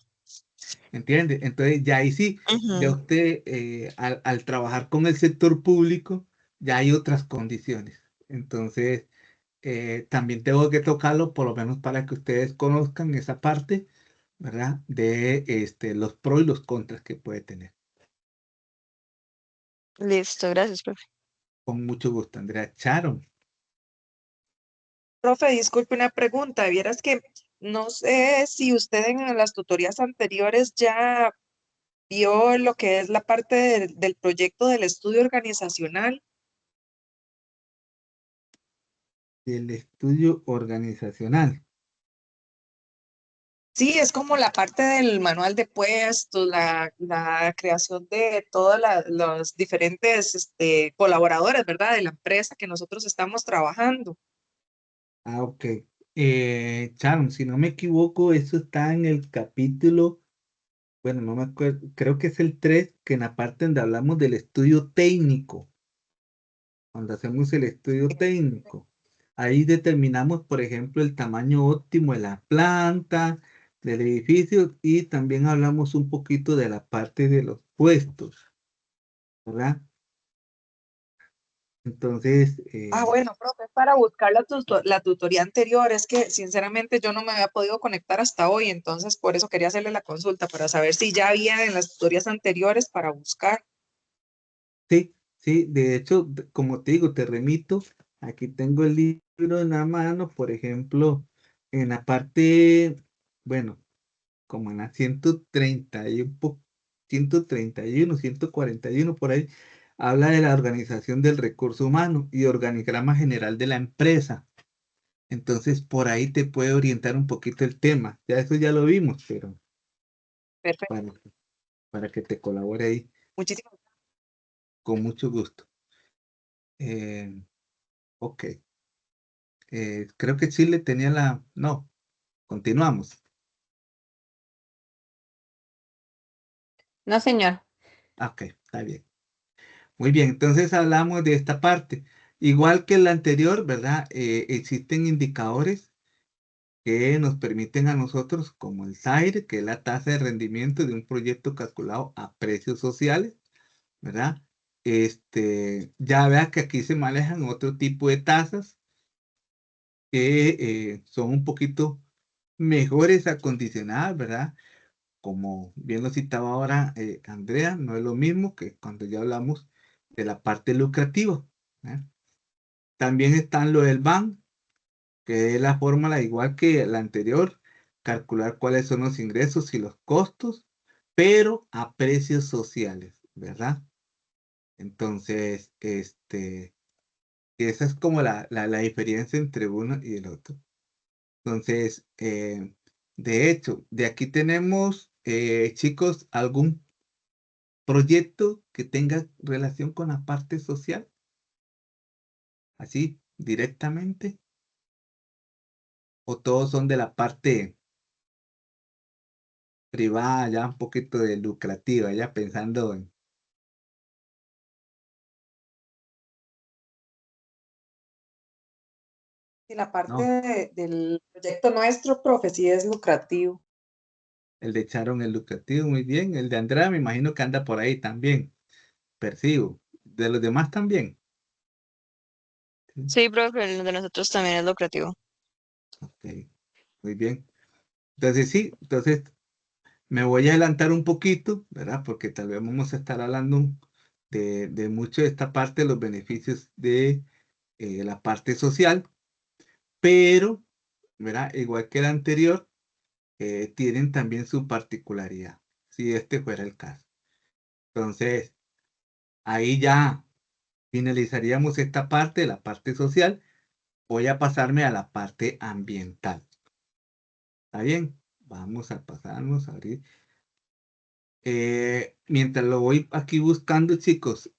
¿entiende? Entonces ya ahí sí, ya
Ujú.
usted al trabajar con el sector público, ya hay otras condiciones. Entonces, también tengo que tocarlo por lo menos para que ustedes conozcan esa parte, ¿verdad? De los pros y los contras que puede tener.
Listo, gracias, profe.
Con mucho gusto, Andrea. Sharon,
Profe, disculpe una pregunta. Vieras que no sé si usted en las tutorías anteriores ya vio lo que es la parte del proyecto del estudio organizacional.
del estudio organizacional.
Sí, es como la parte del manual de puestos, la creación de todos los diferentes colaboradores, ¿verdad? De la empresa que nosotros estamos trabajando.
Ah, ok. Sharon, si no me equivoco, eso está en el capítulo, bueno, no me acuerdo, creo que es el 3 que en la parte donde hablamos del estudio técnico, cuando hacemos el estudio técnico. Ahí determinamos, por ejemplo, el tamaño óptimo de la planta, del edificio y también hablamos un poquito de la parte de los puestos, ¿verdad? Entonces,
Ah, bueno, profe, para buscar la tutoría anterior, es que sinceramente yo no me había podido conectar hasta hoy, entonces por eso quería hacerle la consulta, para saber si ya había en las tutorías anteriores para buscar.
sí, sí, de hecho, como te digo, te remito, aquí tengo el libro en la mano, por ejemplo, en la parte, bueno, como en la 130 y un poco, 131, 141 por ahí, habla de la organización del recurso humano y organigrama general de la empresa. Entonces, por ahí te puede orientar un poquito el tema. Ya eso ya lo vimos, pero
Perfecto,
para, para que te colabore ahí,
muchísimas
con mucho gusto. Ok, creo que Chile tenía la... No, continuamos.
No, señor.
Ok, está bien. Muy bien, entonces hablamos de esta parte. Igual que la anterior, ¿verdad? Existen indicadores que nos permiten a nosotros, como el SAIR, que es la tasa de rendimiento de un proyecto calculado a precios sociales, ¿verdad? Ya vea que aquí se manejan otro tipo de tasas que son un poquito mejores acondicionadas, ¿verdad? Como bien lo citaba ahora Andrea, no es lo mismo que cuando ya hablamos de la parte lucrativa, ¿eh? También están lo del BAN, que es la fórmula igual que la anterior, calcular cuáles son los ingresos y los costos, pero a precios sociales, ¿verdad? Entonces, esa es como la diferencia entre uno y el otro. Entonces, de hecho, de aquí tenemos, chicos, algún proyecto que tenga relación con la parte social, así directamente, o todos son de la parte privada, ya un poquito de lucrativa, ya pensando en...
Y la parte
No,
del proyecto nuestro, profe, sí es lucrativo.
el de Sharon es lucrativo, muy bien. El de Andrea me imagino que anda por ahí también, percibo. De los demás también. Sí,
Sí, profe, el de nosotros también es lucrativo.
ok, muy bien. Entonces sí, entonces me voy a adelantar un poquito, ¿verdad? Porque tal vez vamos a estar hablando de mucho de esta parte de los beneficios de la parte social, pero, ¿verdad? Igual que el anterior, tienen también su particularidad, si este fuera el caso. Entonces, ahí ya finalizaríamos esta parte, la parte social. Voy a pasarme a la parte ambiental. ¿Está bien? Vamos a pasarnos a abrir. Mientras lo voy aquí buscando, chicos,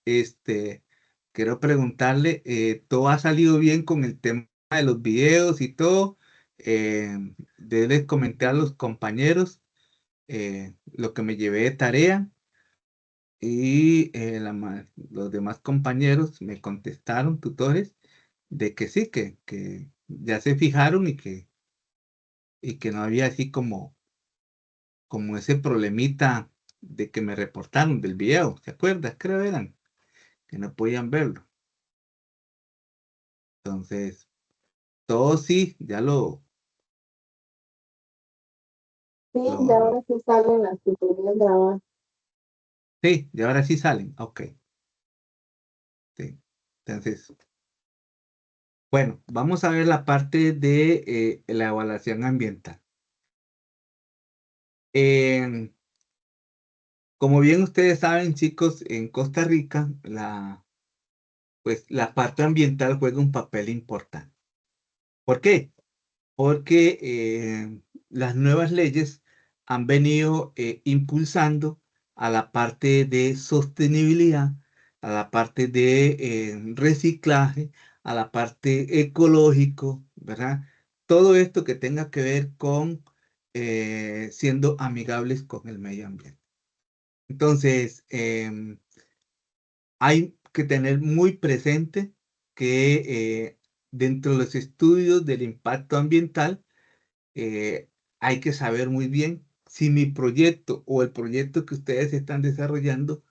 quiero preguntarle, ¿todo ha salido bien con el tema de los videos y todo? Les comenté a los compañeros lo que me llevé de tarea y los demás compañeros me contestaron, tutores, de que sí, que ya se fijaron y que no había así como ese problemita de que me reportaron del video, ¿se acuerdas? Creo eran, que no podían verlo. Entonces, todo sí, ya
Sí,
lo,
ya
lo-
ahora sí salen las tutorías grabadas.
sí, y ahora sí salen, ok, sí. Entonces, bueno, vamos a ver la parte de la evaluación ambiental. En- Como bien ustedes saben, chicos, en Costa Rica, pues, la parte ambiental juega un papel importante. ¿Por qué? Porque las nuevas leyes han venido impulsando a la parte de sostenibilidad, a la parte de reciclaje, a la parte ecológico, ¿verdad? Todo esto que tenga que ver con siendo amigables con el medio ambiente. Entonces, hay que tener muy presente que dentro de los estudios del impacto ambiental, hay que saber muy bien si mi proyecto o el proyecto que ustedes están desarrollando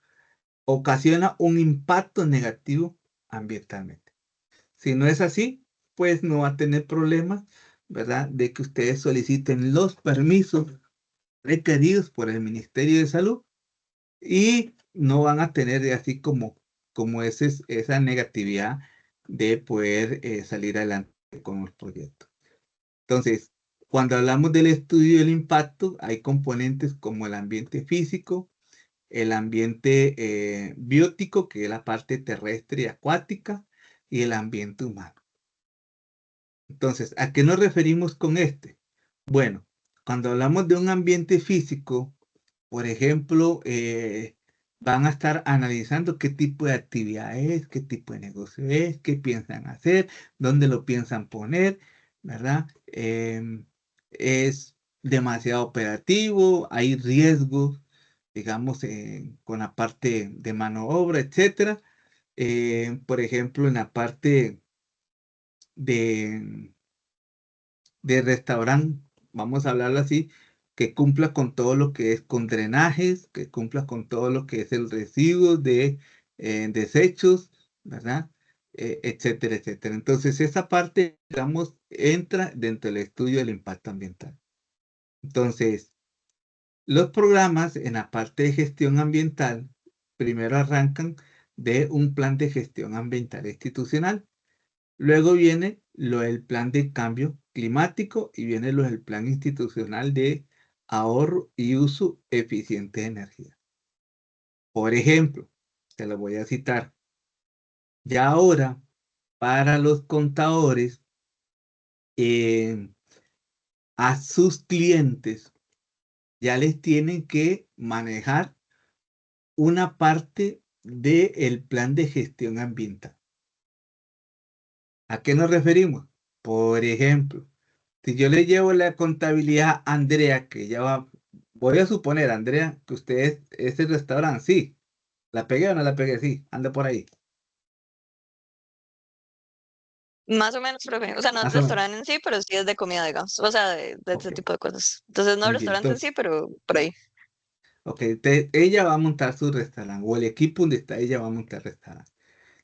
ocasiona un impacto negativo ambientalmente. Si no es así, pues no va a tener problemas, ¿verdad? De que ustedes soliciten los permisos requeridos por el Ministerio de Salud y no van a tener así como esa negatividad de poder salir adelante con los proyectos. Entonces, cuando hablamos del estudio del impacto, hay componentes como el ambiente físico, el ambiente biótico, que es la parte terrestre y acuática, y el ambiente humano. Entonces, ¿a qué nos referimos con este? Bueno, cuando hablamos de un ambiente físico, por ejemplo, van a estar analizando qué tipo de actividad es, qué tipo de negocio es, qué piensan hacer, dónde lo piensan poner, ¿verdad? Es demasiado operativo, hay riesgos, digamos, con la parte de mano de obra, etcétera. Por ejemplo, en la parte de restaurante, vamos a hablarlo así, que cumpla con todo lo que es con drenajes, que cumpla con todo lo que es el residuo de desechos, ¿verdad? Etcétera, etcétera. Entonces, esa parte, digamos, entra dentro del estudio del impacto ambiental. Entonces, los programas en la parte de gestión ambiental primero arrancan de un plan de gestión ambiental institucional. Luego viene lo del plan de cambio climático y viene lo del plan institucional de ahorro y uso eficiente de energía. Por ejemplo, te lo voy a citar. Ya ahora, para los contadores, eh, a sus clientes ya les tienen que manejar una parte del plan de gestión ambiental. ¿A qué nos referimos? Por ejemplo, si yo le llevo la contabilidad a Andrea, que ya va, voy a suponer, Andrea, que usted es el restaurante, sí. ¿La pegué o no la pegué? Sí, anda por ahí.
Más o menos, profe. O sea, no es
Más o menos.
restaurante en sí, pero sí es de comida, digamos. O sea, de ese
Ok,
tipo de cosas. Entonces, no
muy bien.
restaurante en sí,
Entonces,
pero por ahí.
ok, ella va a montar su restaurante o el equipo donde está ella va a montar restaurante.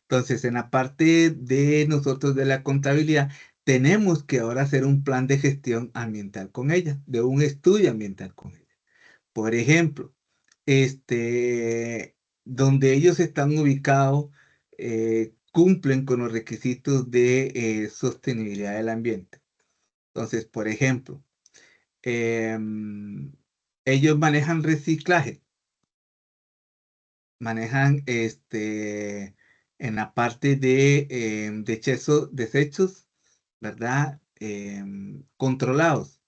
Entonces, en la parte de nosotros de la contabilidad, tenemos que ahora hacer un plan de gestión ambiental con ella, de un estudio ambiental con ella. Por ejemplo, donde ellos están ubicados, cumplen con los requisitos de sostenibilidad del ambiente. Entonces, por ejemplo, em, ellos manejan reciclaje, manejan en la parte de desechos, ¿verdad? Controlados.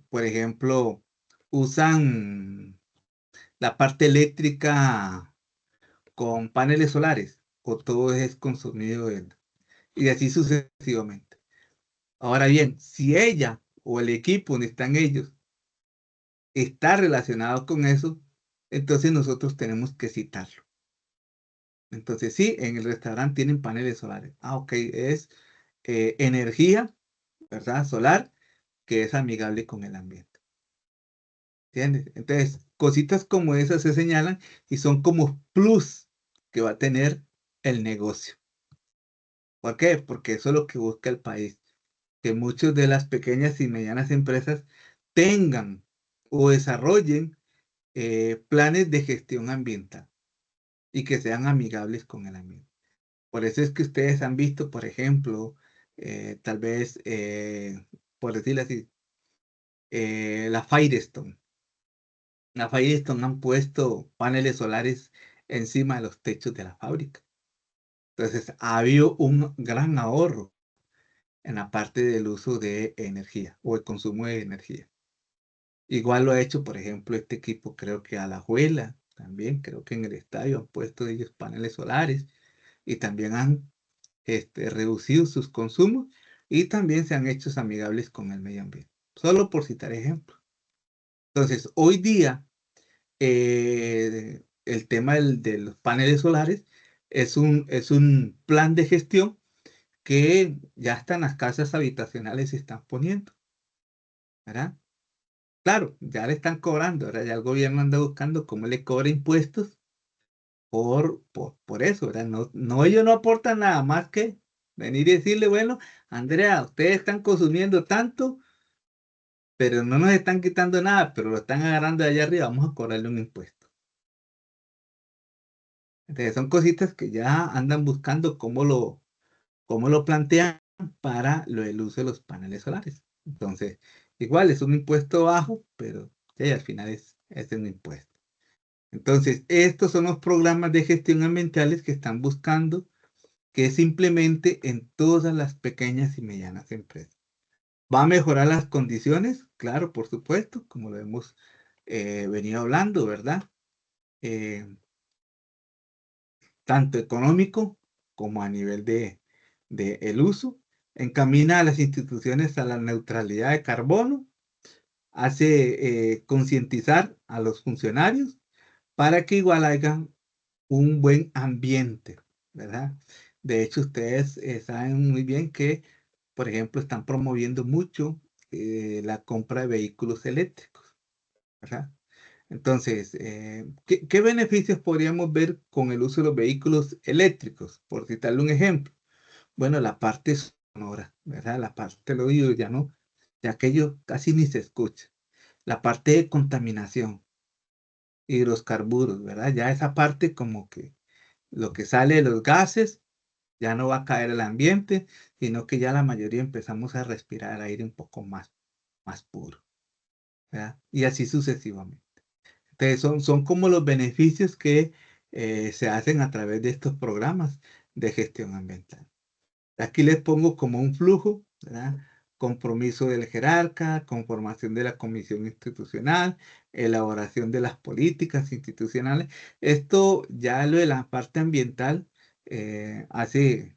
Por ejemplo, usan la parte eléctrica con paneles solares o todo es consumido y así sucesivamente. Ahora bien, si ella o el equipo donde están ellos está relacionado con eso, entonces nosotros tenemos que citarlo. Entonces sí, en el restaurante tienen paneles solares. Ah, ok, es energía, ¿verdad? Solar, que es amigable con el ambiente. ¿Entiendes? Entonces, cositas como esas se señalan y son como plus que va a tener el negocio. ¿Por qué? Porque eso es lo que busca el país, que muchas de las pequeñas y medianas empresas tengan o desarrollen planes de gestión ambiental y que sean amigables con el ambiente. Por eso es que ustedes han visto, por ejemplo, tal vez, por decirlo así, la Firestone. La Firestone han puesto paneles solares encima de los techos de la fábrica. Entonces, ha habido un gran ahorro en la parte del uso de energía o el consumo de energía. Igual lo ha hecho, por ejemplo, este equipo, creo que Alajuela, también creo que en el estadio han puesto ellos paneles solares y también han reducido sus consumos y también se han hecho amigables con el medio ambiente. Solo por citar ejemplos. Entonces, hoy día, el tema de los paneles solares es un plan de gestión que ya hasta en las casas habitacionales se están poniendo, ¿verdad? Claro, ya le están cobrando, ahora ya el gobierno anda buscando cómo le cobra impuestos por eso, ¿verdad? No, no, ellos no aportan nada más que venir y decirle, bueno, Andrea, ustedes están consumiendo tanto, pero no nos están quitando nada, pero lo están agarrando de allá arriba, vamos a cobrarle un impuesto. Entonces son cositas que ya andan buscando cómo lo plantean para el uso de los paneles solares. Entonces, igual es un impuesto bajo, pero sí, al final es un impuesto. Entonces, estos son los programas de gestión ambientales que están buscando que se implemente en todas las pequeñas y medianas empresas. ¿Va a mejorar las condiciones? Claro, por supuesto, como lo hemos venido hablando, ¿verdad? Eh, Tanto económico como a nivel de el uso. Encamina a las instituciones a la neutralidad de carbono, hace concientizar a los funcionarios para que igual hagan un buen ambiente, ¿verdad? De hecho, ustedes saben muy bien que, por ejemplo, están promoviendo mucho la compra de vehículos eléctricos, ¿verdad? Entonces, ¿qué beneficios podríamos ver con el uso de los vehículos eléctricos? Por citarle un ejemplo. Bueno, la parte sonora, ¿verdad? La parte del oído ya no, ya aquello casi ni se escucha. La parte de contaminación, hidrocarburos, ¿verdad? Ya esa parte como que lo que sale de los gases ya no va a caer al ambiente, sino que ya la mayoría empezamos a respirar aire un poco más puro, ¿verdad? Y así sucesivamente. Entonces son como los beneficios que se hacen a través de estos programas de gestión ambiental. Aquí les pongo como un flujo, ¿verdad? Compromiso del jerarca, conformación de la comisión institucional, elaboración de las políticas institucionales. Esto ya lo de la parte ambiental hace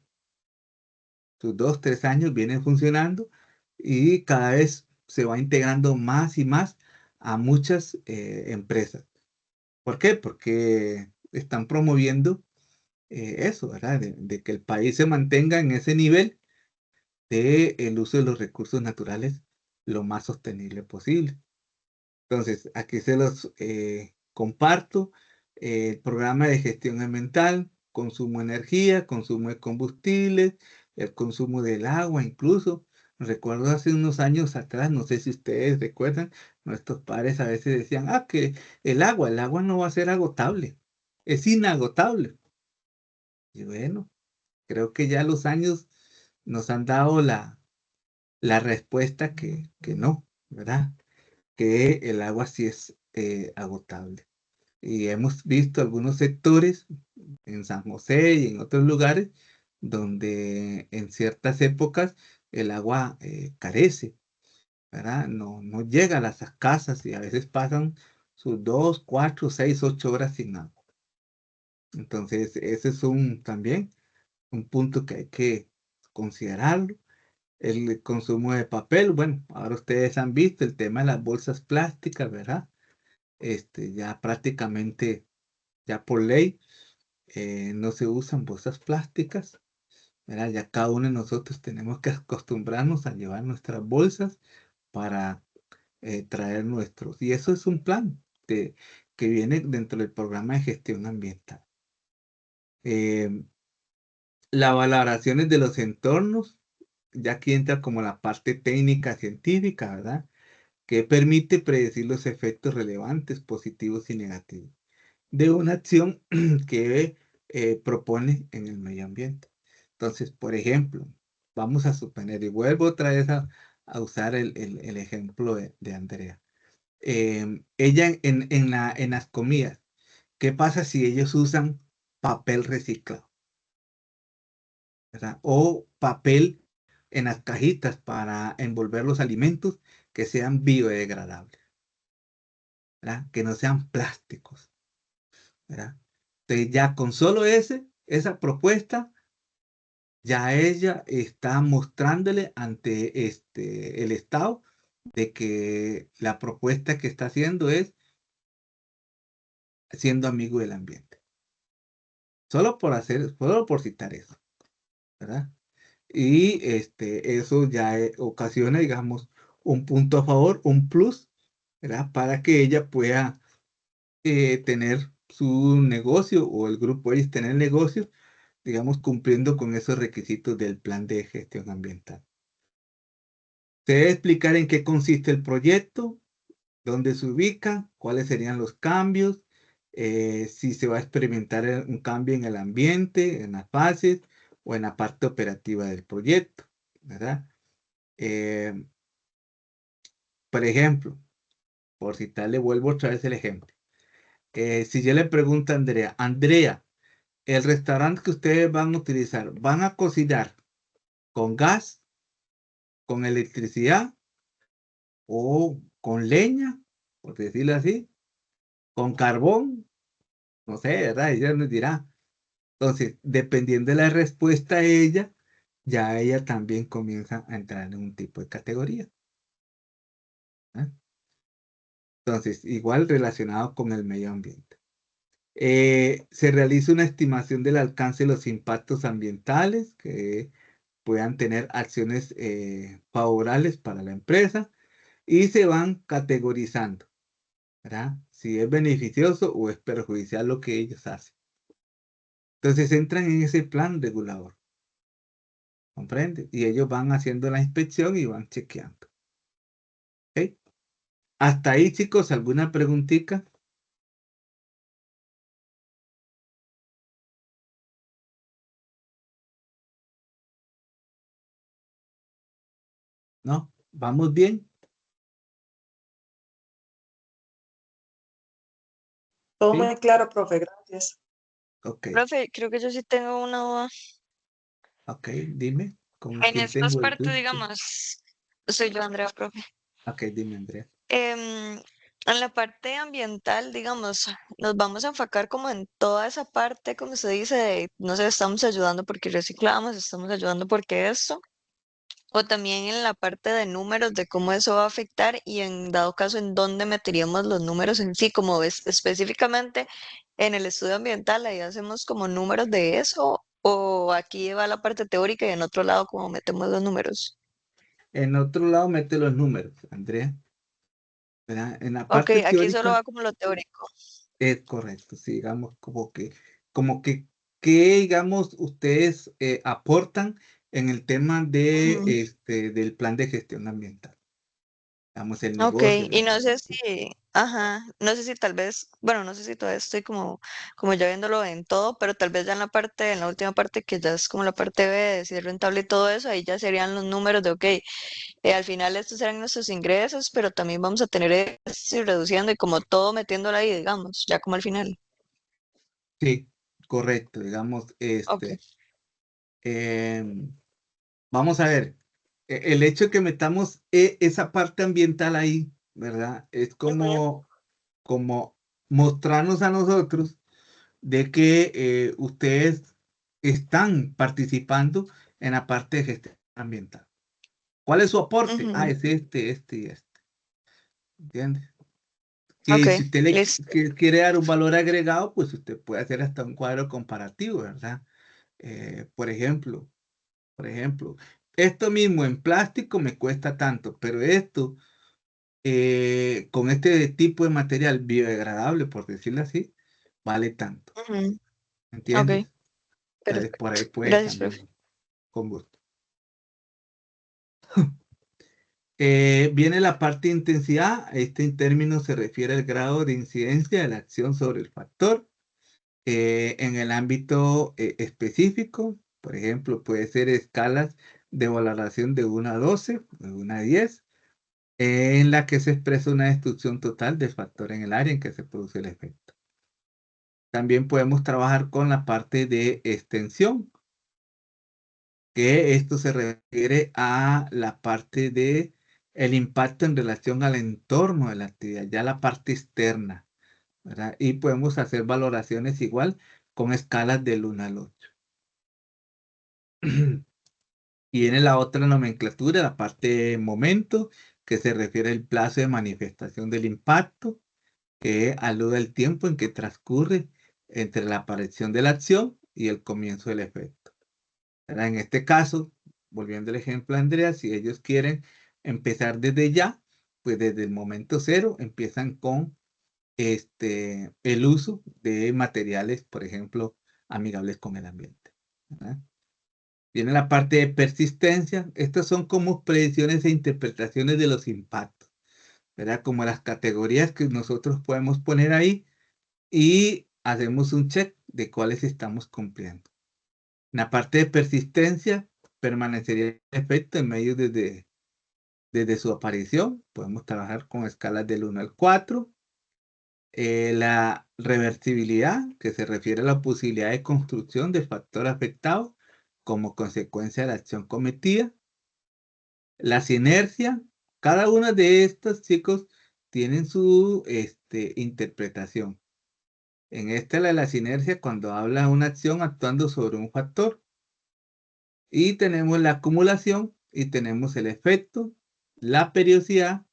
sus 2, 3 años viene funcionando y cada vez se va integrando más y más a muchas empresas. ¿Por qué? Porque están promoviendo eso, ¿verdad? De que el país se mantenga en ese nivel de el uso de los recursos naturales lo más sostenible posible. Entonces, aquí se los comparto. El programa de gestión ambiental, consumo de energía, consumo de combustibles, el consumo del agua incluso. Recuerdo hace unos años atrás, no sé si ustedes recuerdan, nuestros padres a veces decían, que el agua no va a ser agotable, es inagotable. Y bueno, creo que ya los años nos han dado la respuesta que no, ¿verdad? Que el agua sí es agotable. Y hemos visto algunos sectores en San José y en otros lugares donde en ciertas épocas el agua carece, ¿verdad? No llega a las casas y a veces pasan sus 2, 4, 6, 8 horas sin agua. Entonces, ese es también un punto que hay que considerarlo. El consumo de papel, bueno, ahora ustedes han visto el tema de las bolsas plásticas, ¿verdad? Ya prácticamente, ya por ley, no se usan bolsas plásticas, ¿verdad? Ya cada uno de nosotros tenemos que acostumbrarnos a llevar nuestras bolsas para traer nuestros. Y eso es un plan que viene dentro del programa de gestión ambiental. Las valoraciones de los entornos, ya aquí entra como la parte técnica científica, ¿verdad? Que permite predecir los efectos relevantes, positivos y negativos de una acción que propone en el medio ambiente. Entonces, por ejemplo, vamos a suponer, y vuelvo otra vez a usar el ejemplo de Andrea. Ella en las comidas, ¿qué pasa si ellos usan papel reciclado? ¿Verdad? O papel en las cajitas para envolver los alimentos que sean biodegradables, ¿verdad? Que no sean plásticos, ¿verdad? Entonces ya con solo esa propuesta, ya ella está mostrándole ante el Estado de que la propuesta que está haciendo es siendo amigo del ambiente. Solo por citar eso, ¿verdad? Y eso ya ocasiona, digamos, un punto a favor, un plus, ¿verdad? Para que ella pueda tener su negocio o el grupo de ellos tener negocio, digamos, cumpliendo con esos requisitos del plan de gestión ambiental. Se debe explicar en qué consiste el proyecto, dónde se ubica, cuáles serían los cambios, si se va a experimentar un cambio en el ambiente, en las fases o en la parte operativa del proyecto, ¿verdad? Eh, por ejemplo, por citarle, vuelvo otra vez el ejemplo. Si yo le pregunto a Andrea, el restaurante que ustedes van a utilizar, ¿van a cocinar con gas, con electricidad o con leña, por decirlo así, con carbón? No sé, ¿verdad? Ella nos dirá. Entonces, dependiendo de la respuesta de ella, ya ella también comienza a entrar en un tipo de categoría. ¿Eh? Entonces, igual relacionado con el medio ambiente. Se realiza una estimación del alcance de los impactos ambientales que puedan tener acciones favorables para la empresa y se van categorizando, ¿verdad? Si es beneficioso o es perjudicial lo que ellos hacen. Entonces entran en ese plan regulador, ¿comprende? Y ellos van haciendo la inspección y van chequeando. ¿Ok? Hasta ahí, chicos, ¿alguna preguntita? ¿No? ¿Vamos bien?
Todo
¿Sí?
muy claro, profe, gracias.
Ok,
Profe, creo que yo sí tengo una duda.
ok, dime, ¿con
En
quién
estas
tengo el
partes,
gusto?
digamos, soy yo, Andrea, profe.
Ok, dime, Andrea.
En la parte ambiental, digamos, nos vamos a enfocar como en toda esa parte, como se dice, de, no sé, estamos ayudando porque reciclamos, estamos ayudando porque esto, o también en la parte de números, de cómo eso va a afectar y en dado caso, en dónde meteríamos los números en sí, como ves específicamente en el estudio ambiental ahí hacemos como números de eso, o aquí va la parte teórica y en otro lado como metemos los números.
En otro lado mete los números, Andrea, ¿verdad? En la
Ok,
parte
aquí solo
teórica
va como lo teórico.
es correcto, sí, digamos, que digamos, ustedes aportan en el tema
Ujú.
del plan de gestión ambiental. Digamos, el
Ok,
negocio,
y no sé
sí.
si, ajá, no sé si tal vez, bueno, no sé si todavía estoy como ya viéndolo en todo, pero tal vez ya en la última parte que ya es como la parte B de si es rentable y todo eso, ahí ya serían los números de, ok, al final estos serán nuestros ingresos, pero también vamos a tener esto y reduciendo y como todo metiéndolo ahí, digamos, ya como al final.
Sí, correcto, digamos,
Ok.
em, vamos a ver, el hecho de que metamos esa parte ambiental ahí, ¿verdad? Es
Ujú,
como mostrarnos a nosotros de que ustedes están participando en la parte de gestión ambiental. ¿Cuál es su aporte? Ah,
ujú.
es este y este. ¿Entiendes?
Ok,
Que si usted
listo.
quiere dar un valor agregado, pues usted puede hacer hasta un cuadro comparativo, ¿verdad? Por ejemplo, esto mismo en plástico me cuesta tanto, pero esto con este tipo de material biodegradable, por decirlo así, vale tanto.
Ujú, ok,
¿Entiendes? Entonces por
perfecto.
ahí puede
Gracias, profe.
también, con gusto. Viene la parte de intensidad. Este término se refiere al grado de incidencia de la acción sobre el factor. En el ámbito específico, por ejemplo, puede ser escalas de valoración de 1 a 12, de 1 a 10, en la que se expresa una destrucción total del factor en el área en que se produce el efecto. También podemos trabajar con la parte de extensión, que esto se refiere a la parte de el impacto en relación al entorno de la actividad, ya la parte externa, ¿verdad? Y podemos hacer valoraciones igual con escalas del 1 al 8. Y viene la otra nomenclatura, la parte momento, que se refiere al plazo de manifestación del impacto, que alude al tiempo en que transcurre entre la aparición de la acción y el comienzo del efecto. ¿Verdad? En este caso, volviendo al ejemplo de Andrea, si ellos quieren empezar desde ya, pues desde el momento cero empiezan con el uso de materiales, por ejemplo, amigables con el ambiente. ¿Verdad? Viene la parte de persistencia. Estas son como predicciones e interpretaciones de los impactos, ¿verdad? Como las categorías que nosotros podemos poner ahí y hacemos un check de cuáles estamos cumpliendo. En la parte de persistencia, permanecería el efecto en medio desde su aparición. Podemos trabajar con escalas del 1 al 4. La reversibilidad, que se refiere a la posibilidad de construcción del factor afectado como consecuencia de la acción cometida. La sinergia, cada una de estas, chicos, tienen su interpretación. En esta, la de la sinergia, cuando habla de una acción actuando sobre un factor. Y tenemos la acumulación y tenemos el efecto, la periodicidad,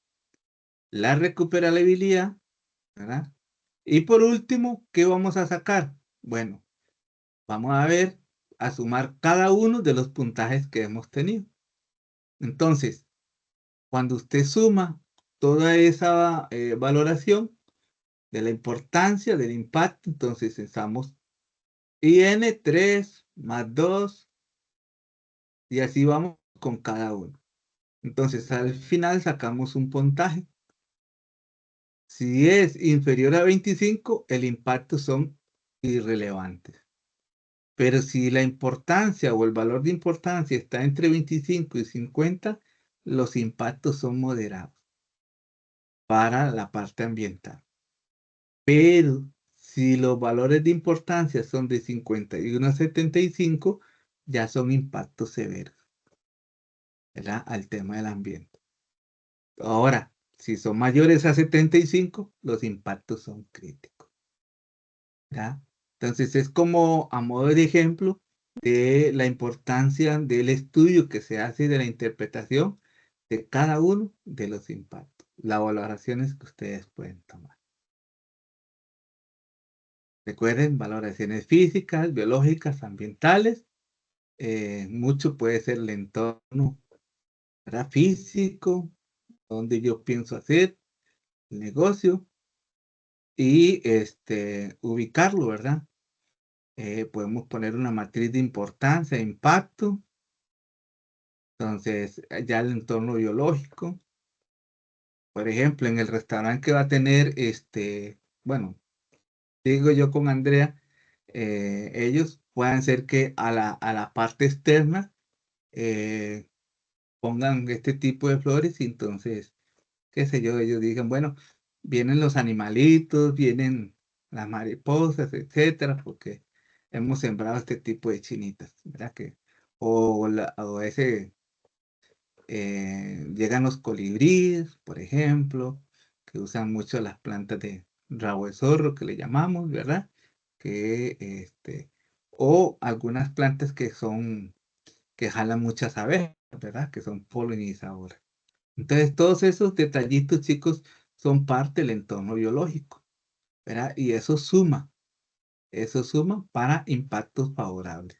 la recuperabilidad, ¿verdad? Y por último, ¿qué vamos a sacar? Bueno, vamos a ver, a sumar cada uno de los puntajes que hemos tenido. Entonces, cuando usted suma toda esa valoración de la importancia del impacto, entonces estamos IN 3 más 2 y así vamos con cada uno. Entonces al final sacamos un puntaje. Si es inferior a 25, el impacto son irrelevantes. Pero si la importancia o el valor de importancia está entre 25 y 50, los impactos son moderados para la parte ambiental. Pero si los valores de importancia son de 51 a 75, ya son impactos severos, ¿verdad? Al tema del ambiente. Ahora, si son mayores a 75, los impactos son críticos, ¿verdad? Entonces es como a modo de ejemplo de la importancia del estudio que se hace de la interpretación de cada uno de los impactos, las valoraciones que ustedes pueden tomar. Recuerden, valoraciones físicas, biológicas, ambientales. Mucho puede ser el entorno, ¿verdad? Físico, donde yo pienso hacer el negocio y ubicarlo, ¿verdad? Podemos poner una matriz de importancia, impacto. Entonces, ya el entorno biológico. Por ejemplo, en el restaurante que va a tener, bueno, digo yo con Andrea, ellos puedan ser que a la parte externa eh, pongan este tipo de flores y entonces, qué sé yo, ellos digan, bueno, vienen los animalitos, vienen las mariposas, etcétera, porque hemos sembrado este tipo de chinitas, ¿verdad? O ese, llegan los colibríes, por ejemplo, que usan mucho las plantas de rabo de zorro, que le llamamos, ¿verdad? O algunas plantas que jalan muchas abejas, ¿verdad? Que son polinizadoras. Entonces, todos esos detallitos, chicos, son parte del entorno biológico, ¿verdad? Y eso suma para impactos favorables.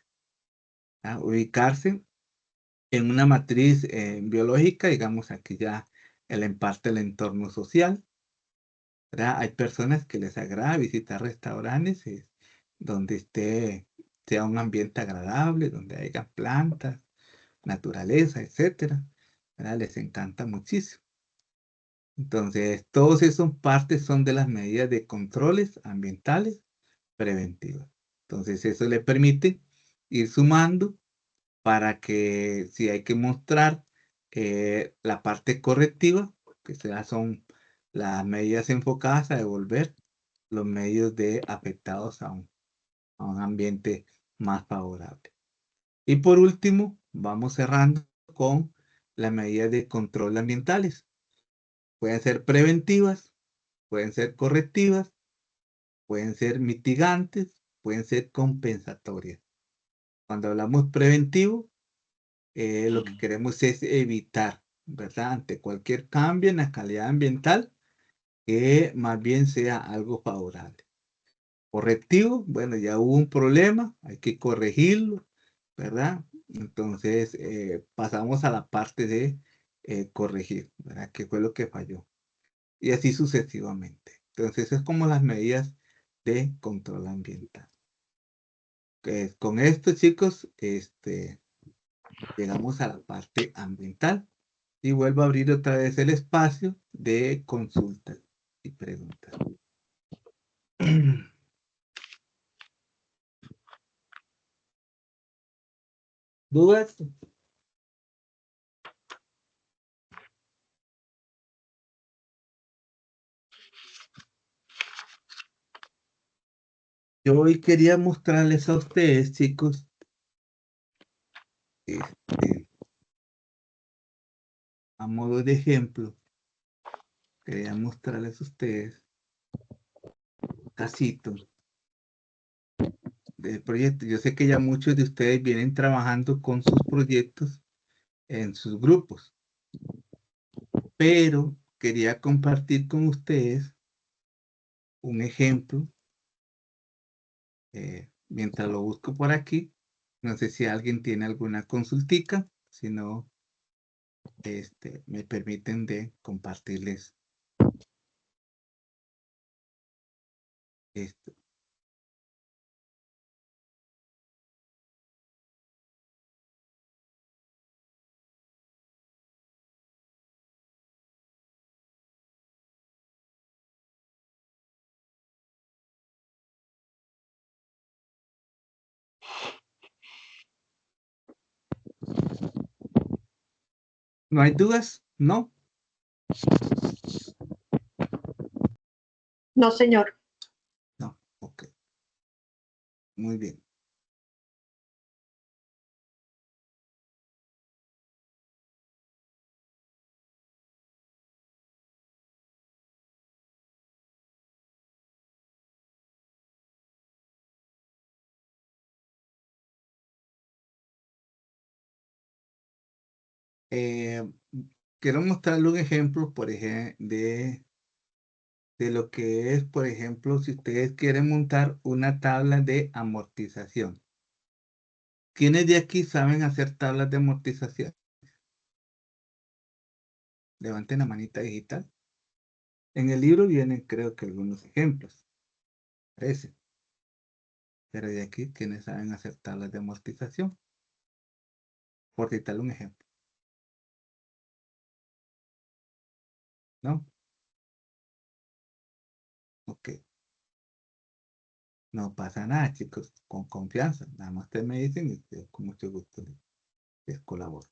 ¿Verdad? Ubicarse en una matriz biológica, digamos aquí ya en parte el entorno social, ¿verdad? Hay personas que les agrada visitar restaurantes donde sea un ambiente agradable, donde haya plantas, naturaleza, etcétera, ¿verdad? Les encanta muchísimo. Entonces, todos esos partes son de las medidas de controles ambientales preventivas. Entonces, eso le permite ir sumando para que si hay que mostrar la parte correctiva, que son las medidas enfocadas a devolver los medios de afectados a un ambiente más favorable. Y por último, vamos cerrando con las medidas de control ambientales. Pueden ser preventivas, pueden ser correctivas, pueden ser mitigantes, pueden ser compensatorias. Cuando hablamos preventivo, lo que queremos es evitar, ¿verdad? Ante cualquier cambio en la calidad ambiental, que más bien sea algo favorable. Correctivo, bueno, ya hubo un problema, hay que corregirlo, ¿verdad? Entonces, pasamos a la parte de corregir, ¿verdad? ¿Qué fue lo que falló? Y así sucesivamente. Entonces, es como las medidas de control ambiental. Con esto, chicos, llegamos a la parte ambiental y vuelvo a abrir otra vez el espacio de consultas y preguntas. ¿Dudas? Yo hoy quería mostrarles a ustedes, chicos, a modo de ejemplo, quería mostrarles a ustedes un casito del proyecto. Yo sé que ya muchos de ustedes vienen trabajando con sus proyectos en sus grupos, pero quería compartir con ustedes un ejemplo mientras lo busco por aquí. No sé si alguien tiene alguna consultica, si no, me permiten de compartirles esto. ¿No hay dudas? ¿No?
No, señor.
No, ok. Muy bien. Eh, Quiero mostrarle un ejemplo, por ejemplo, de lo que es, por ejemplo, si ustedes quieren montar una tabla de amortización. ¿Quiénes de aquí saben hacer tablas de amortización? Levanten la manita digital. En el libro vienen, creo que algunos ejemplos. Parece. Pero de aquí, ¿quiénes saben hacer tablas de amortización? Por citar un ejemplo. ¿No? Ok. No pasa nada, chicos. Con confianza. Nada más ustedes me dicen y yo con mucho gusto les colaboro.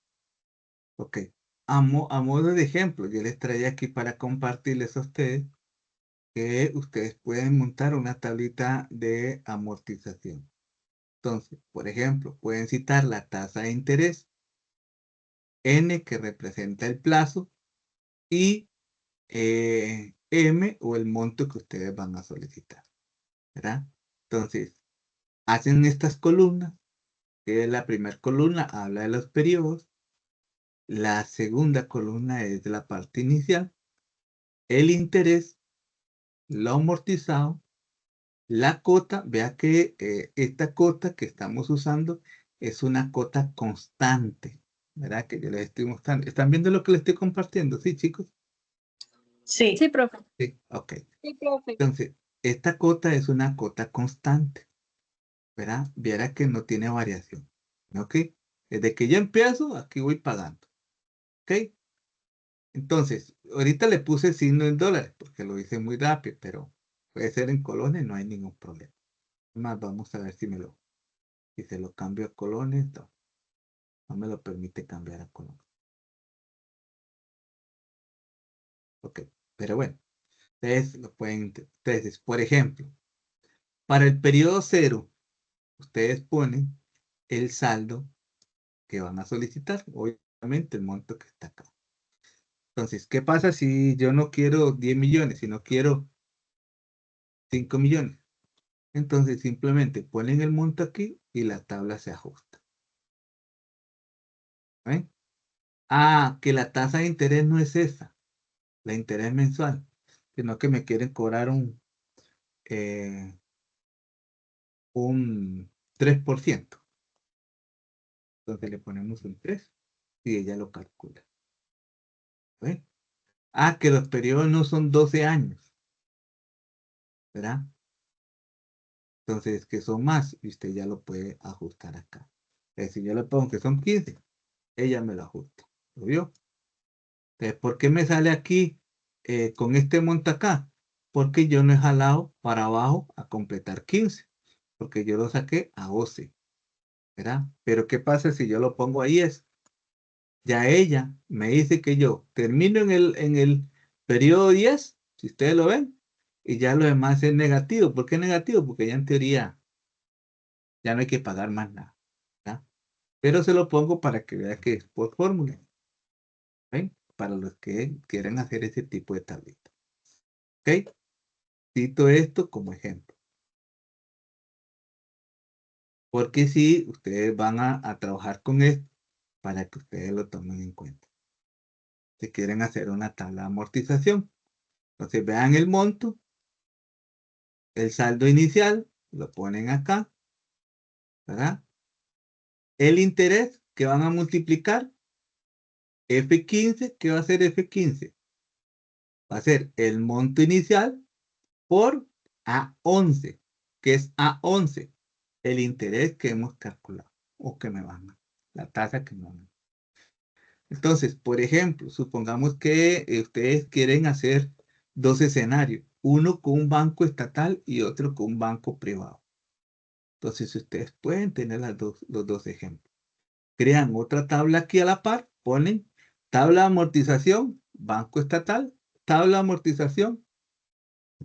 Ok. A modo de ejemplo, yo les traía aquí para compartirles a ustedes que ustedes pueden montar una tablita de amortización. Entonces, por ejemplo, pueden citar la tasa de interés, N que representa el plazo y M o el monto que ustedes van a solicitar, ¿verdad? Entonces, hacen estas columnas, que la primera columna habla de los periodos, la segunda columna es de la parte inicial, el interés, lo amortizado, la cota, vea que esta cota que estamos usando es una cota constante, ¿verdad? Que yo les estoy mostrando. ¿Están viendo lo que les estoy compartiendo? ¿Sí, chicos?
Sí.
Sí, profe.
Sí, ok.
Sí, profe.
Entonces, esta cota es una cota constante, ¿verdad? Viera que no tiene variación, ¿ok? Desde que ya empiezo, aquí voy pagando, ¿ok? Entonces, ahorita le puse signo en dólares porque lo hice muy rápido, pero puede ser en colones, no hay ningún problema. Más vamos a ver si se lo cambio a colones, no me lo permite cambiar a colones. Ok, pero bueno, ustedes lo pueden, entonces, por ejemplo, para el periodo 0, ustedes ponen el saldo que van a solicitar, obviamente el monto que está acá. Entonces, ¿qué pasa si yo no quiero 10 millones, sino quiero 5 millones? Entonces, simplemente ponen el monto aquí y la tabla se ajusta. ¿Ven? Ah, que la tasa de interés no es esa, la interés mensual, sino que me quieren cobrar un 3%. Entonces le ponemos un 3 y ella lo calcula. ¿Ven? Ah, que los periodos no son 12 años, ¿verdad? Entonces, que son más y usted ya lo puede ajustar acá. Si yo le pongo que son 15, ella me lo ajusta. ¿Lo vio? Entonces, ¿por qué me sale aquí con este monto acá? Porque yo no he jalado para abajo a completar 15, porque yo lo saqué a 12, ¿verdad? Pero ¿qué pasa si yo lo pongo a 10? Ya ella me dice que yo termino en el periodo 10, si ustedes lo ven, y ya lo demás es negativo. ¿Por qué negativo? Porque ya en teoría ya no hay que pagar más nada, ¿verdad? Pero se lo pongo para que vea que es por fórmula, ¿ven? Para los que quieren hacer ese tipo de tablita. ¿Ok? Cito esto como ejemplo. Porque si ustedes van a trabajar con esto, para que ustedes lo tomen en cuenta. Si quieren hacer una tabla de amortización. Entonces vean el monto, el saldo inicial, lo ponen acá, ¿verdad? El interés que van a multiplicar, F15, ¿qué va a ser F15? Va a ser el monto inicial por A11, que es A11, el interés que hemos calculado, o que me van a, la tasa que me van a. Entonces, por ejemplo, supongamos que ustedes quieren hacer dos escenarios, uno con un banco estatal y otro con un banco privado. Entonces, ustedes pueden tener los dos ejemplos. Crean otra tabla aquí a la par, ponen tabla de amortización, banco estatal, tabla de amortización,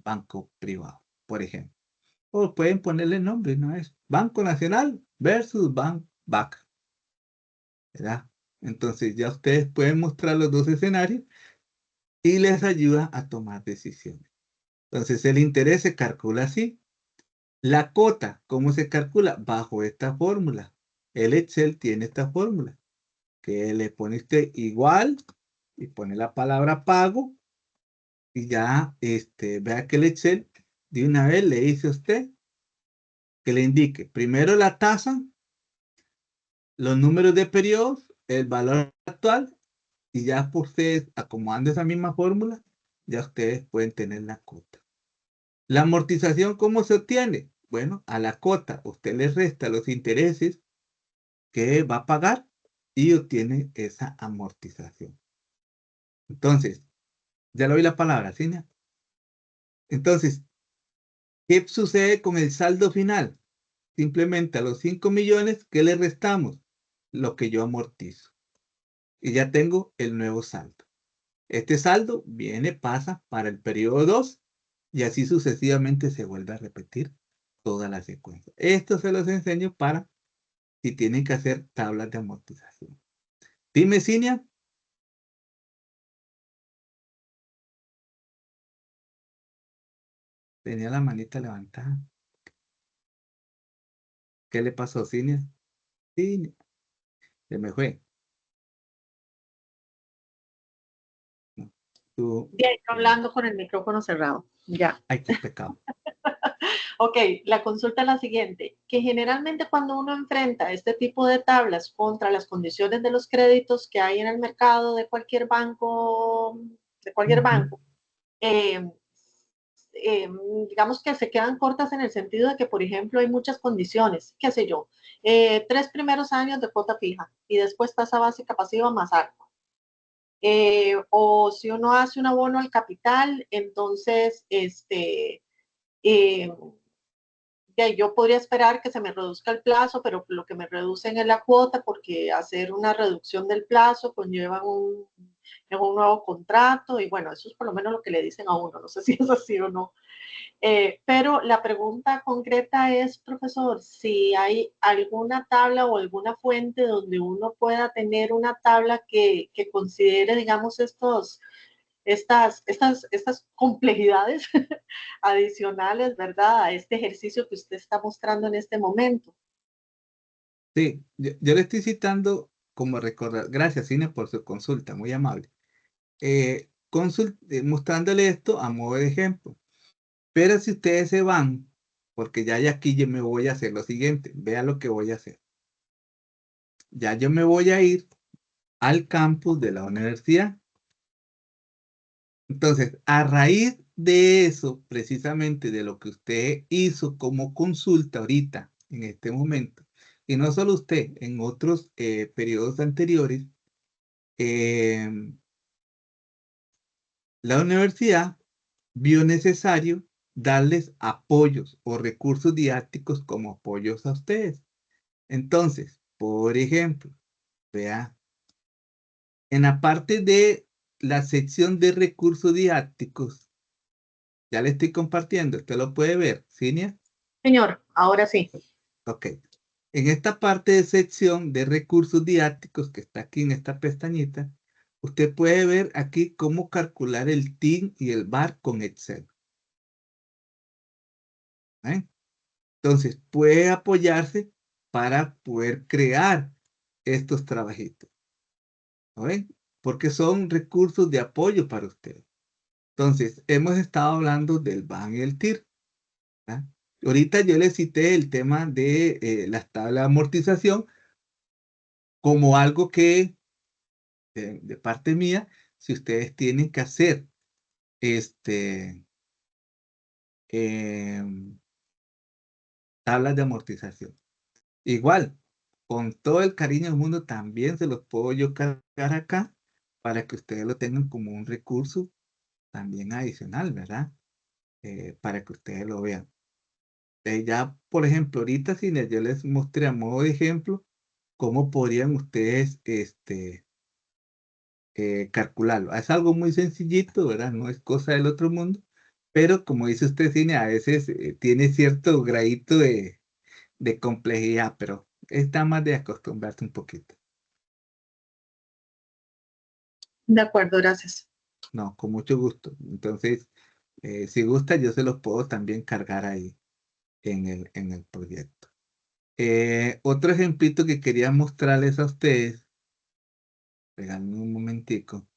banco privado, por ejemplo. O pueden ponerle nombre, ¿no? Es Banco Nacional versus BAC, ¿verdad? Entonces ya ustedes pueden mostrar los dos escenarios y les ayuda a tomar decisiones. Entonces el interés se calcula así. La cota, ¿cómo se calcula? Bajo esta fórmula. El Excel tiene esta fórmula, que le pone usted igual y pone la palabra pago y ya vea que el Excel de una vez le dice a usted que le indique primero la tasa, los números de periodos, el valor actual, y ya por ustedes acomodando esa misma fórmula, ya ustedes pueden tener la cuota. La amortización, ¿cómo se obtiene? Bueno, a la cuota usted le resta los intereses que va a pagar y obtiene esa amortización. Entonces, ya le doy la palabra, ¿sí? Entonces, ¿qué sucede con el saldo final? Simplemente a los 5 millones, ¿qué le restamos? Lo que yo amortizo. Y ya tengo el nuevo saldo. Este saldo viene, pasa para el periodo 2 y así sucesivamente se vuelve a repetir toda la secuencia. Esto se los enseño para si tienen que hacer tablas de amortización. Dime, Cinia. Tenía la manita levantada. ¿Qué le pasó, Cinia? Cinia. Se me fue. No. Tú.
Bien, hablando con el micrófono cerrado. Ya.
Ay, qué pecado.
Ok, la consulta es la siguiente, que generalmente cuando uno enfrenta este tipo de tablas contra las condiciones de los créditos que hay en el mercado de cualquier banco, eh, digamos que se quedan cortas en el sentido de que, por ejemplo, hay muchas condiciones, qué sé yo, 3 primeros años de cuota fija y después tasa básica pasiva más alta. O si uno hace un abono al capital, entonces, yo podría esperar que se me reduzca el plazo, pero lo que me reducen es la cuota, porque hacer una reducción del plazo conlleva un nuevo contrato, y bueno, eso es por lo menos lo que le dicen a uno, no sé si es así o no. Pero la pregunta concreta es, profesor, si hay alguna tabla o alguna fuente donde uno pueda tener una tabla que considere, digamos, estas complejidades adicionales, ¿verdad? A este ejercicio que usted está mostrando en este momento.
Sí, yo le estoy citando como recordar. Gracias, Cine, por su consulta, muy amable. Mostrándole esto a modo de ejemplo. Pero si ustedes se van, porque ya aquí yo me voy a hacer lo siguiente, vea lo que voy a hacer. Ya yo me voy a ir al campus de la universidad. Entonces, a raíz de eso, precisamente de lo que usted hizo como consulta ahorita, en este momento, y no solo usted, en otros periodos anteriores, la universidad vio necesario darles apoyos o recursos didácticos como apoyos a ustedes. Entonces, por ejemplo, vea, en la parte de la sección de recursos didácticos, ya le estoy compartiendo, usted lo puede ver, Cinia.
Señor, ahora sí.
Ok. En esta parte de sección de recursos didácticos que está aquí en esta pestañita, usted puede ver aquí cómo calcular el TIN y el VAR con Excel. ¿Eh? Entonces, puede apoyarse para poder crear estos trabajitos. ¿No ven? Porque son recursos de apoyo para usted. Entonces, hemos estado hablando del BAN y el TIR. ¿Ah? Ahorita yo le cité el tema de las tablas de amortización como algo que, de parte mía, si ustedes tienen que hacer tablas de amortización. Igual, con todo el cariño del mundo, también se los puedo yo cargar acá para que ustedes lo tengan como un recurso también adicional, ¿verdad? Para que ustedes lo vean. Ya, por ejemplo, ahorita si yo les mostré a modo de ejemplo cómo podrían ustedes calcularlo. Es algo muy sencillito, ¿verdad? No es cosa del otro mundo, pero como dice usted, Cine, a veces tiene cierto gradito de complejidad, pero está más de acostumbrarse un poquito.
De acuerdo, gracias.
No, con mucho gusto. Entonces, si gusta, yo se los puedo también cargar ahí en el proyecto. Otro ejemplito que quería mostrarles a ustedes, regálenme un momentico.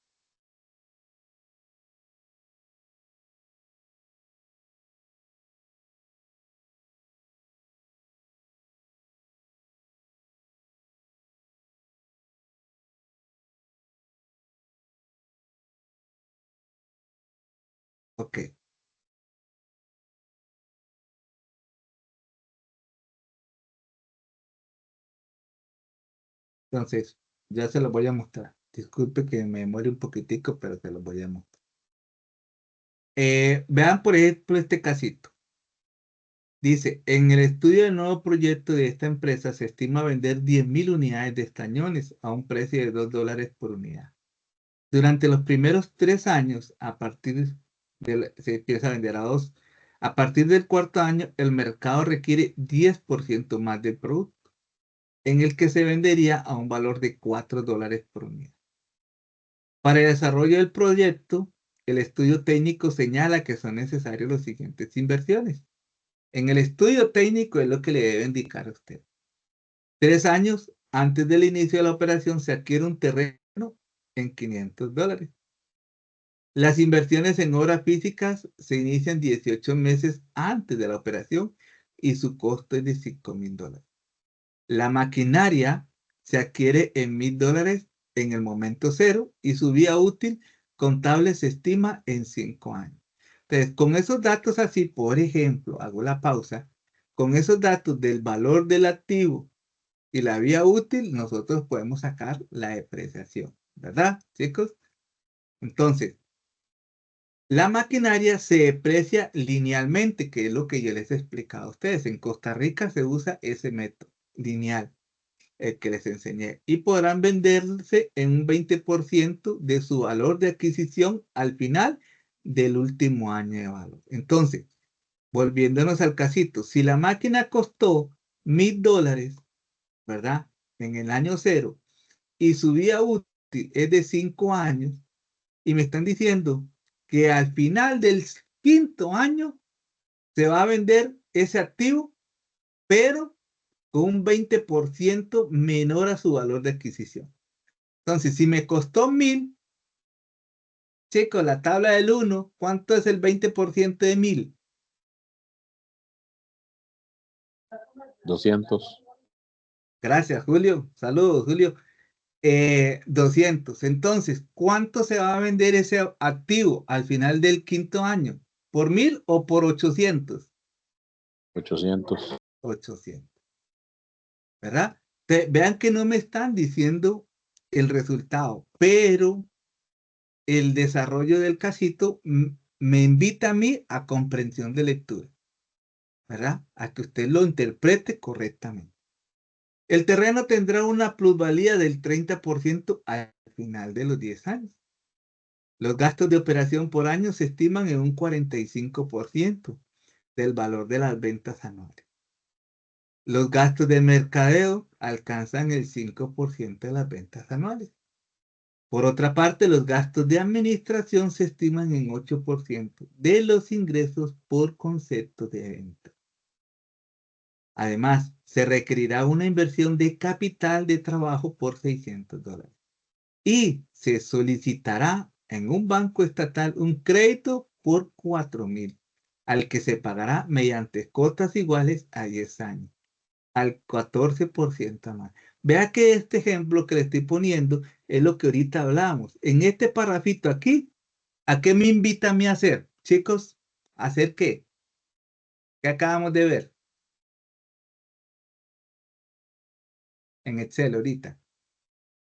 Ok. Entonces, ya se los voy a mostrar. Disculpe que me demore un poquitico, pero se los voy a mostrar. Vean, por ejemplo, este casito. Dice, en el estudio del nuevo proyecto de esta empresa se estima vender 10.000 unidades de estañones a un precio de $2 por unidad. Durante los primeros 3 años, se empieza a vender a 2. A partir del cuarto año, el mercado requiere 10% más del producto, en el que se vendería a un valor de $4 por unidad. Para el desarrollo del proyecto, el estudio técnico señala que son necesarias las siguientes inversiones. En el estudio técnico es lo que le debe indicar a usted. 3 años antes del inicio de la operación se adquiere un terreno en $500. Las inversiones en obras físicas se inician 18 meses antes de la operación y su costo es de $5.000. La maquinaria se adquiere en $1.000 en el momento cero y su vida útil contable se estima en 5 años. Entonces, con esos datos así, por ejemplo, hago la pausa, con esos datos del valor del activo y la vida útil, nosotros podemos sacar la depreciación, ¿verdad, chicos? Entonces, la maquinaria se deprecia linealmente, que es lo que yo les he explicado a ustedes. En Costa Rica se usa ese método lineal, el que les enseñé, y podrán venderse en un 20% de su valor de adquisición al final del último año de valor. Entonces, volviéndonos al casito, si la máquina costó $1.000, ¿verdad? En el año cero, y su vida útil es de 5 años, y me están diciendo que al final del quinto año se va a vender ese activo, pero con un 20% menor a su valor de adquisición. Entonces, si me costó 1.000, chicos, la tabla del 1, ¿cuánto es el 20% de 1.000?
200.
Gracias, Julio. Saludos, Julio. 200. Entonces, ¿cuánto se va a vender ese activo al final del quinto año? ¿Por 1.000 o por 800?
800.
800. ¿Verdad? Vean que no me están diciendo el resultado, pero el desarrollo del casito me invita a mí a comprensión de lectura, ¿verdad? A que usted lo interprete correctamente. El terreno tendrá una plusvalía del 30% al final de los 10 años. Los gastos de operación por año se estiman en un 45% del valor de las ventas anuales. Los gastos de mercadeo alcanzan el 5% de las ventas anuales. Por otra parte, los gastos de administración se estiman en 8% de los ingresos por concepto de venta. Además, se requerirá una inversión de capital de trabajo por $600 y se solicitará en un banco estatal un crédito por $4.000, al que se pagará mediante cuotas iguales a 10 años, al 14% más. Vea que este ejemplo que le estoy poniendo es lo que ahorita hablamos. En este parrafito aquí, ¿a qué me invita a mí a hacer? Chicos, ¿a hacer qué? ¿Qué acabamos de ver? En Excel ahorita.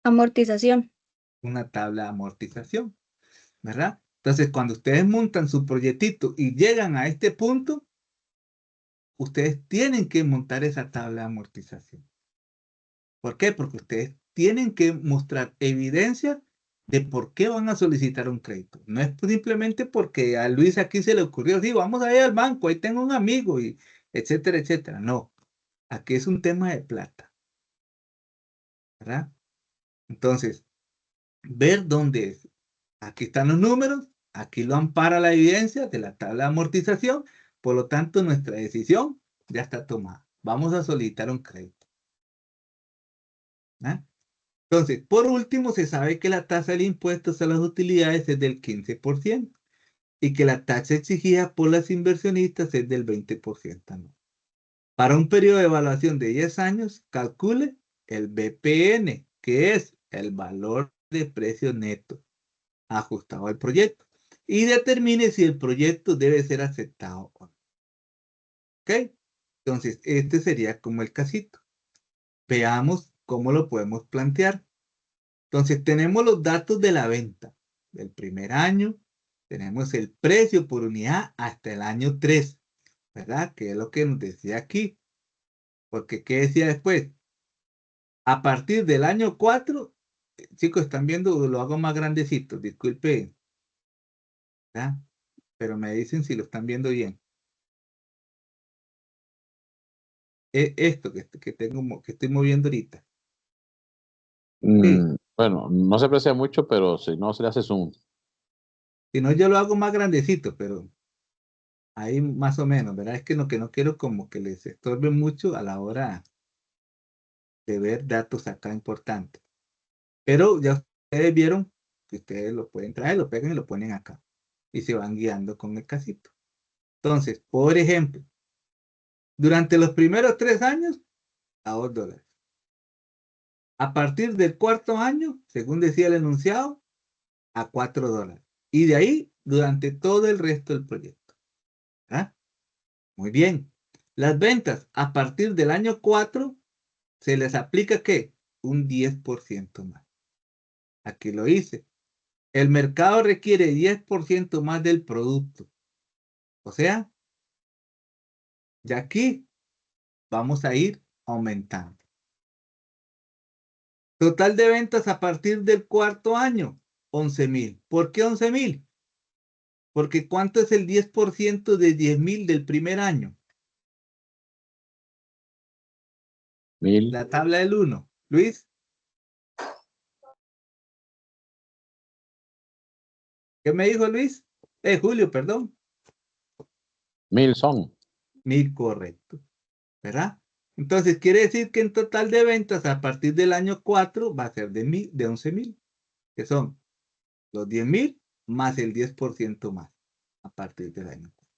Amortización.
Una tabla de amortización, ¿verdad? Entonces, cuando ustedes montan su proyectito y llegan a este punto, ustedes tienen que montar esa tabla de amortización. ¿Por qué? Porque ustedes tienen que mostrar evidencia de por qué van a solicitar un crédito. No es simplemente porque a Luis aquí se le ocurrió, sí, vamos a ir al banco, ahí tengo un amigo, y etcétera, etcétera. No, aquí es un tema de plata, ¿verdad? Entonces, ver dónde es. Aquí están los números, aquí lo ampara la evidencia de la tabla de amortización, por lo tanto, nuestra decisión ya está tomada. Vamos a solicitar un crédito. ¿Ah? Entonces, por último, se sabe que la tasa del impuesto a las utilidades es del 15% y que la tasa exigida por los inversionistas es del 20%. ¿No? Para un periodo de evaluación de 10 años, calcule el BPN, que es el valor de precio neto ajustado al proyecto. y determine si el proyecto debe ser aceptado o no. ¿Ok? Entonces, este sería como el casito. Veamos cómo lo podemos plantear. Entonces, tenemos los datos de la venta del primer año, tenemos el precio por unidad hasta el año 3, ¿verdad? Que es lo que nos decía aquí. Porque, ¿qué decía después? A partir del año 4, chicos, están viendo, lo hago más grandecito, disculpe, ¿verdad? Pero me dicen si lo están viendo bien. Esto que tengo, que estoy moviendo ahorita. Sí.
Bueno, no se aprecia mucho, pero si no se le hace zoom.
Si no, yo lo hago más grandecito, pero ahí más o menos, ¿verdad? Es que no quiero como que les estorbe mucho a la hora de ver datos acá importantes. Pero ya ustedes vieron que ustedes lo pueden traer, lo pegan y lo ponen acá. Y se van guiando con el casito. Entonces, por ejemplo, durante los primeros 3 años, a $2. A partir del 4.º año, según decía el enunciado, a $4. Y de ahí, durante todo el resto del proyecto. ¿Ah? Muy bien. Las ventas a partir del año 4 se les aplica ¿qué? Un 10% más. Aquí lo hice. El mercado requiere 10% más del producto. O sea, ya aquí vamos a ir aumentando. Total de ventas a partir del 4.º año, 11,000. ¿Por qué 11,000? Porque ¿cuánto es el 10% de 10,000 del primer año?
1,000.
La tabla del 1. Luis. ¿Qué me dijo Luis? Julio, perdón.
1,000 son.
1,000, correcto. ¿Verdad? Entonces, quiere decir que en total de ventas a partir del año 4 va a ser de 11,000, que son los 10,000 más el 10% más a partir del año 4.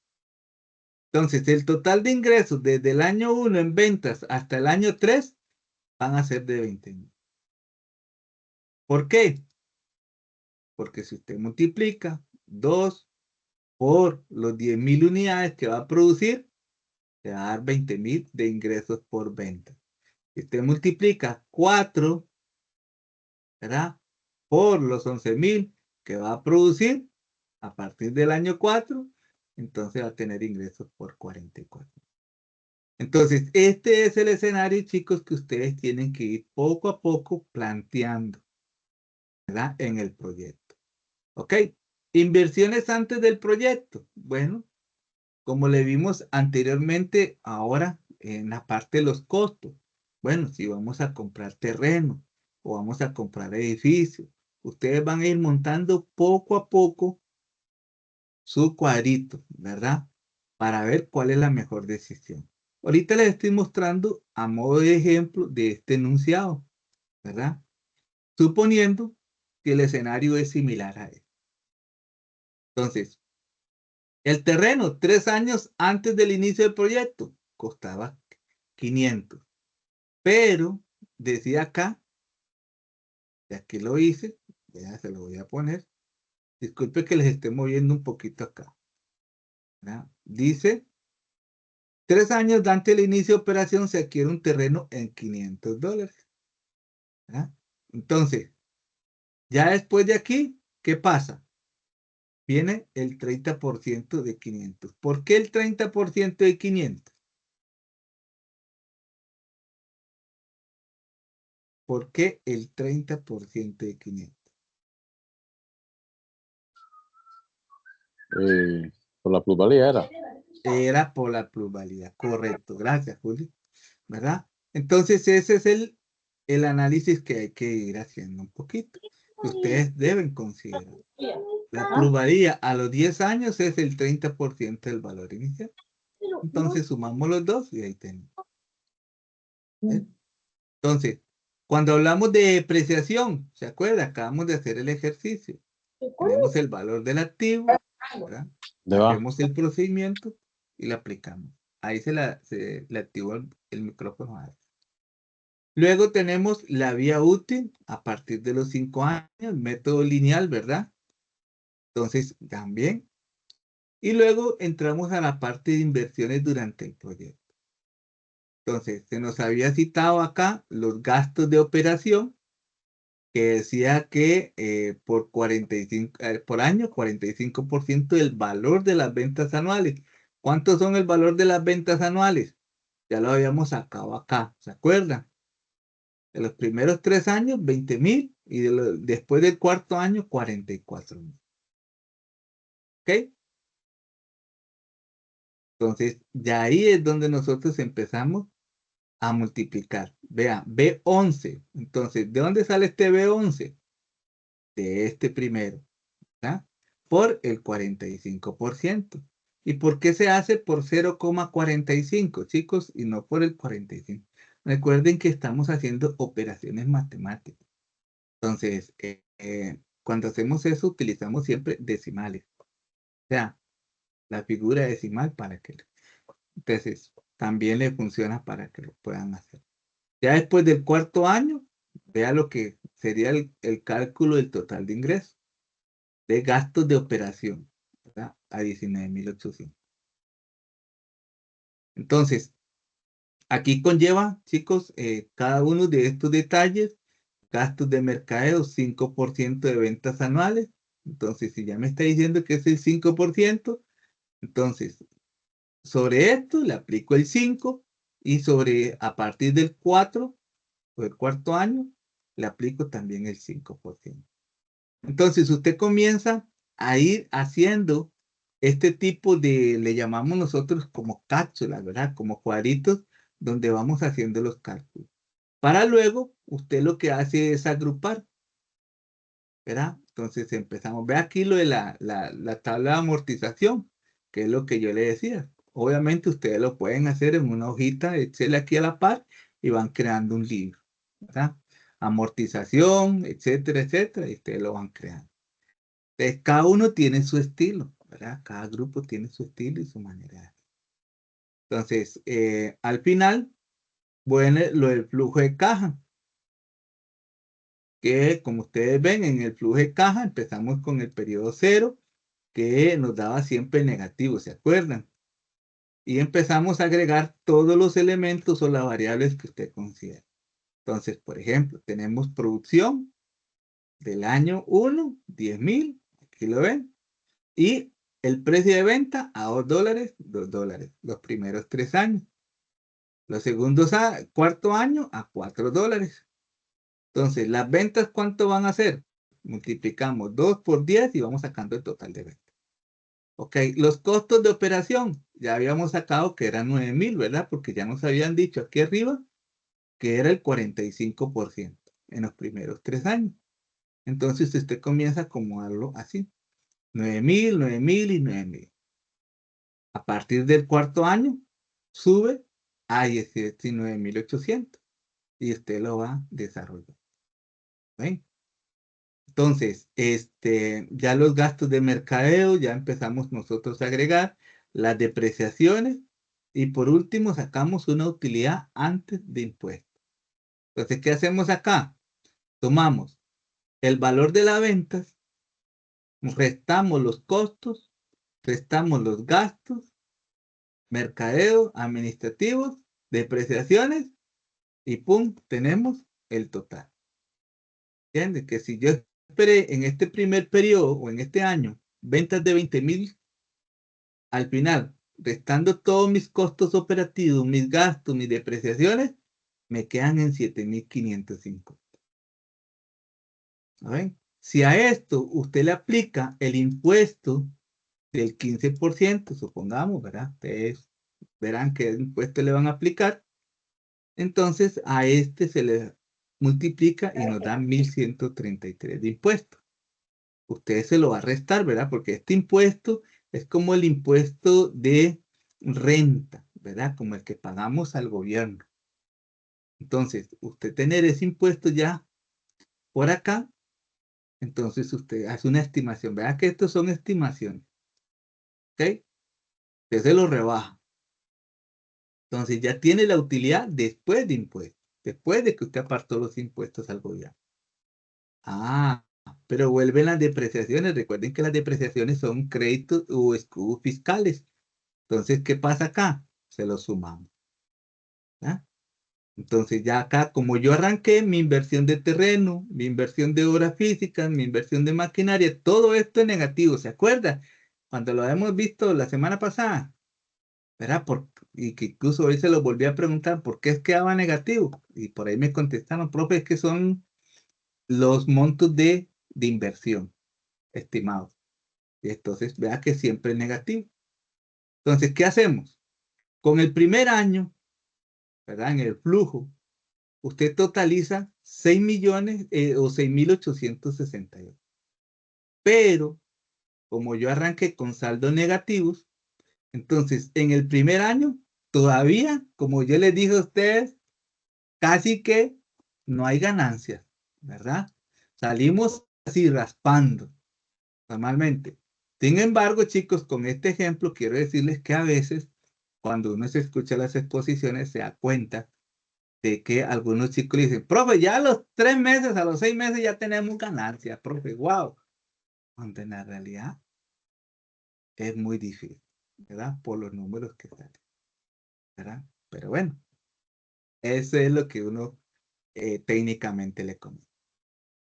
Entonces, el total de ingresos desde el año 1 en ventas hasta el año 3 van a ser de 20,000. ¿Por qué? Porque si usted multiplica 2 por los 10,000 unidades que va a producir, te va a dar 20,000 de ingresos por venta. Si usted multiplica 4, ¿verdad? Por los 11,000 que va a producir a partir del año 4, entonces va a tener ingresos por 44. Entonces, este es el escenario, chicos, que ustedes tienen que ir poco a poco planteando, ¿verdad? En el proyecto. ¿Ok? Inversiones antes del proyecto. Bueno, como le vimos anteriormente, ahora en la parte de los costos. Bueno, si vamos a comprar terreno o vamos a comprar edificios, ustedes van a ir montando poco a poco su cuadrito, ¿verdad? Para ver cuál es la mejor decisión. Ahorita les estoy mostrando a modo de ejemplo de este enunciado, ¿verdad? Suponiendo que el escenario es similar a él. Entonces, el terreno 3 años antes del inicio del proyecto costaba 500. Pero decía acá, y aquí lo hice, ya se lo voy a poner. Disculpe que les esté moviendo un poquito acá. ¿Verdad? Dice, 3 años antes del inicio de operación se adquiere un terreno en $500. ¿Verdad? Entonces, ya después de aquí, ¿qué pasa? Viene el 30% de 500. ¿Por qué el 30% de 500? ¿Por qué el 30% de 500?
Por la plusvalía era.
Era por la plusvalía, correcto. Gracias, Julio. ¿Verdad? Entonces ese es el análisis que hay que ir haciendo un poquito. Que ustedes deben considerar. La plusvalía a los 10 años es el 30% del valor inicial. Entonces sumamos los dos y ahí tenemos. Entonces, cuando hablamos de depreciación, ¿se acuerda? Acabamos de hacer el ejercicio. Tenemos el valor del activo, ¿verdad? Hacemos el procedimiento y lo aplicamos. Ahí se le activó el micrófono. Luego tenemos la vía útil a partir de los 5 años, método lineal, ¿verdad? Entonces, también. Y luego entramos a la parte de inversiones durante el proyecto. Entonces, se nos había citado acá los gastos de operación, que decía que por 45, por año, 45% del valor de las ventas anuales. ¿Cuántos son el valor de las ventas anuales? Ya lo habíamos sacado acá, ¿se acuerdan? De los primeros 3 años, 20,000, y después del cuarto año, 44,000. ¿Ok? Entonces, ya ahí es donde nosotros empezamos a multiplicar. Vea, B11. Entonces, ¿de dónde sale este B11? De este primero, ¿verdad? Por el 45%. ¿Y por qué se hace por 0,45, chicos, y no por el 45? Recuerden que estamos haciendo operaciones matemáticas. Entonces, cuando hacemos eso, utilizamos siempre decimales. O sea, la figura decimal para que... Entonces, también le funciona para que lo puedan hacer. Ya después del cuarto año, vea lo que sería el cálculo del total de ingresos, de gastos de operación, ¿verdad? A 19,800. Entonces, aquí conlleva, chicos, cada uno de estos detalles, gastos de mercadeo, 5% de ventas anuales. Entonces, si ya me está diciendo que es el 5%, entonces, sobre esto le aplico el 5 y a partir del 4 o del cuarto año, le aplico también el 5%. Entonces, usted comienza a ir haciendo este tipo de, le llamamos nosotros como cápsulas, ¿verdad? Como cuadritos donde vamos haciendo los cálculos. Para luego, usted lo que hace es agrupar, ¿verdad? Entonces empezamos. Ve aquí lo de la tabla de amortización, que es lo que yo le decía. Obviamente ustedes lo pueden hacer en una hojita, Excel aquí a la par y van creando un libro, ¿verdad? Amortización, etcétera, etcétera, y ustedes lo van creando. Entonces, cada uno tiene su estilo, ¿verdad? Cada grupo tiene su estilo y su manera de hacer. Entonces, al final, bueno, lo del flujo de caja, que como ustedes ven en el flujo de caja, empezamos con el periodo 0, que nos daba siempre negativo, ¿se acuerdan? Y empezamos a agregar todos los elementos o las variables que usted considera. Entonces, por ejemplo, tenemos producción del año 1, 10,000, aquí lo ven, y el precio de venta a $2, $2, los primeros 3 años. Los segundos cuarto año a $4. Entonces, las ventas, ¿cuánto van a ser? Multiplicamos 2 por 10 y vamos sacando el total de ventas. Ok, los costos de operación, ya habíamos sacado que eran 9,000, ¿verdad? Porque ya nos habían dicho aquí arriba que era el 45% en los primeros 3 años. Entonces, usted comienza a acomodarlo así. 9,000, 9,000 y 9,000. A partir del cuarto año, sube a 19,800 y usted lo va desarrollando. ¿Ven? Entonces, ya los gastos de mercadeo, ya empezamos nosotros a agregar las depreciaciones y por último sacamos una utilidad antes de impuestos. Entonces, ¿qué hacemos acá? Tomamos el valor de las ventas, restamos los costos, restamos los gastos, mercadeo, administrativos, depreciaciones y ¡pum! Tenemos el total. ¿Entiendes? Que si yo esperé en este primer periodo o en este año ventas de 20,000, al final, restando todos mis costos operativos, mis gastos, mis depreciaciones, me quedan en 7,505. ¿Saben? Si a esto usted le aplica el impuesto del 15%, supongamos, ¿verdad? Ustedes verán qué impuesto le van a aplicar. Entonces a este se le multiplica y nos da 1,133 de impuesto. Usted se lo va a restar, ¿verdad? Porque este impuesto es como el impuesto de renta, ¿verdad? Como el que pagamos al gobierno. Entonces, usted tener ese impuesto ya por acá, entonces usted hace una estimación. ¿Verdad que estos son estimaciones? ¿Ok? Usted se lo rebaja. Entonces ya tiene la utilidad después de impuestos, después de que usted apartó los impuestos al gobierno. Ah, pero vuelven las depreciaciones. Recuerden que las depreciaciones son créditos o escudos fiscales. Entonces, ¿qué pasa acá? Se los sumamos. ¿Ya? Entonces, ya acá, como yo arranqué mi inversión de terreno, mi inversión de obras físicas, mi inversión de maquinaria, todo esto es negativo. ¿Se acuerda? Cuando lo hemos visto la semana pasada, ¿verdad? Y que incluso hoy se lo volví a preguntar, ¿por qué es que daba negativo? Y por ahí me contestaron, profe, es que son los montos de inversión estimados. Y entonces, vea que siempre es negativo. Entonces, ¿qué hacemos? Con el primer año, ¿verdad? En el flujo, usted totaliza 6 millones o 6.868. Pero, como yo arranqué con saldos negativos, entonces en el primer año, todavía, como yo les dije a ustedes, casi que no hay ganancias, ¿verdad? Salimos así raspando, normalmente. Sin embargo, chicos, con este ejemplo quiero decirles que a veces, cuando uno se escucha las exposiciones, se da cuenta de que algunos chicos le dicen, profe, ya a los 3 meses, a los 6 meses ya tenemos ganancias, profe, wow. Cuando en la realidad es muy difícil, ¿verdad? Por los números que salen, ¿verdad? Pero bueno, eso es lo que uno técnicamente le comenta.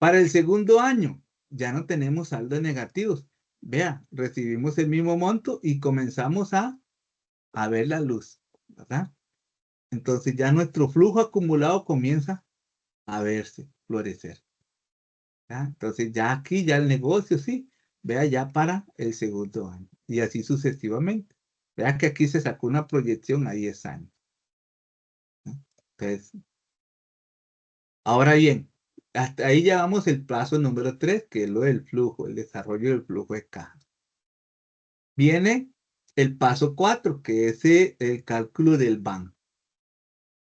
Para el segundo año, ya no tenemos saldos negativos. Vea, recibimos el mismo monto y comenzamos a ver la luz, ¿verdad? Entonces ya nuestro flujo acumulado comienza a verse, florecer. ¿Ya? Entonces ya aquí, ya el negocio, sí, vea ya para el segundo año. Y así sucesivamente. Vea que aquí se sacó una proyección a 10 años. ¿No? Entonces, ahora bien, hasta ahí llevamos el plazo número 3, que es lo del flujo, el desarrollo del flujo de caja. Viene el paso 4, que es el cálculo del BAN.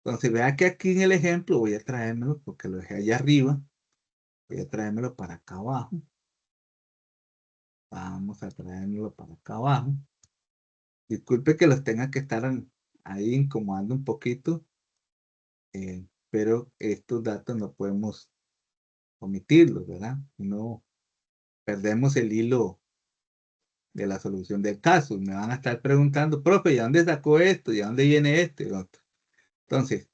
Entonces, vea que aquí en el ejemplo, voy a traérmelo porque lo dejé allá arriba. Voy a traérmelo para acá abajo. Vamos a traérmelo para acá abajo. Disculpe que los tenga que estar ahí incomodando un poquito, pero estos datos no podemos omitirlos, ¿verdad? No perdemos el hilo de la solución del caso. Me van a estar preguntando, profe, ¿y a dónde sacó esto? ¿Y a dónde viene esto? Y otro. Entonces,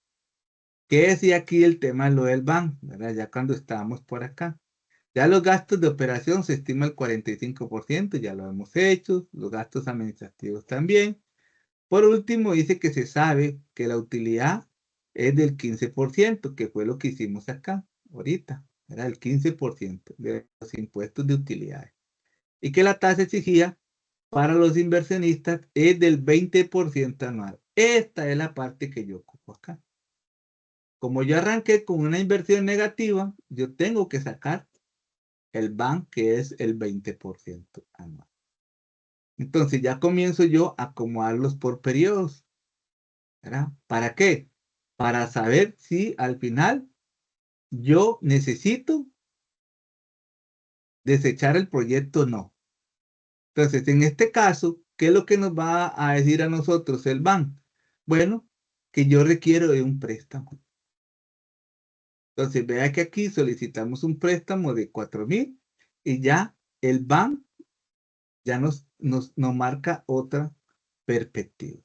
¿qué decía aquí el tema de lo del BAN? ¿Verdad? Ya cuando estábamos por acá. Ya los gastos de operación se estima el 45%, ya lo hemos hecho, los gastos administrativos también. Por último, dice que se sabe que la utilidad es del 15%, que fue lo que hicimos acá, ahorita, era el 15% de los impuestos de utilidades. Y que la tasa exigida para los inversionistas es del 20% anual. Esta es la parte que yo ocupo acá. Como yo arranqué con una inversión negativa, yo tengo que sacar el BAN, que es el 20% anual. Entonces ya comienzo yo a acomodarlos por periodos, ¿verdad? ¿Para qué? Para saber si al final yo necesito desechar el proyecto o no. Entonces, en este caso, ¿qué es lo que nos va a decir a nosotros el BAN? Bueno, que yo requiero de un préstamo. Entonces, vea que aquí solicitamos un préstamo de 4,000 y ya el BAN ya nos marca otra perspectiva.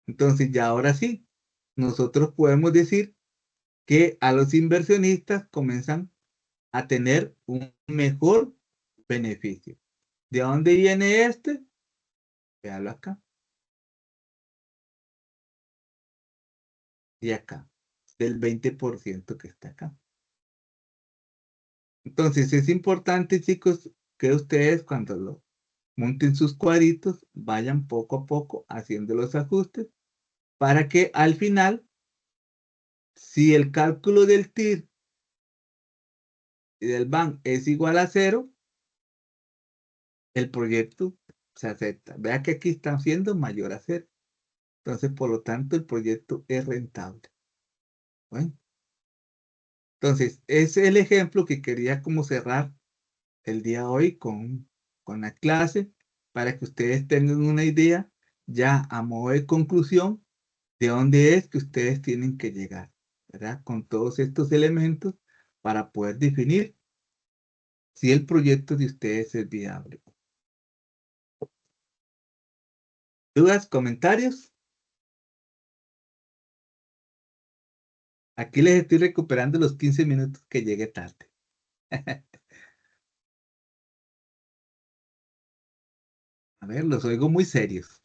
Entonces, ya ahora sí, nosotros podemos decir que a los inversionistas comienzan a tener un mejor beneficio. ¿De dónde viene este? Véalo acá. Y acá, del 20% que está acá. Entonces, es importante, chicos, que ustedes cuando lo monten sus cuadritos, vayan poco a poco haciendo los ajustes para que al final, si el cálculo del TIR y del BAN es igual a 0, el proyecto se acepta. Vea que aquí está siendo mayor a 0. Entonces, por lo tanto, el proyecto es rentable. Bueno, entonces, ese es el ejemplo que quería como cerrar el día de hoy con la clase para que ustedes tengan una idea ya a modo de conclusión de dónde es que ustedes tienen que llegar, ¿verdad? Con todos estos elementos para poder definir si el proyecto de ustedes es viable. ¿Dudas, comentarios? Aquí les estoy recuperando los 15 minutos que llegué tarde. A ver, los oigo muy serios.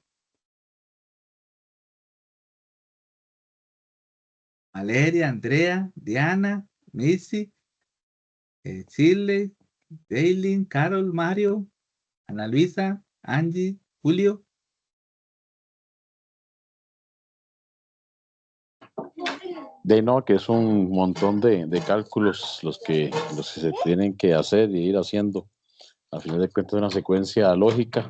Valeria, Andrea, Diana, Missy, Chile, Daylin, Carol, Mario, Ana Luisa, Angie, Julio.
De no, que es un montón de cálculos los que se tienen que hacer y ir haciendo. Al final de cuentas, una secuencia lógica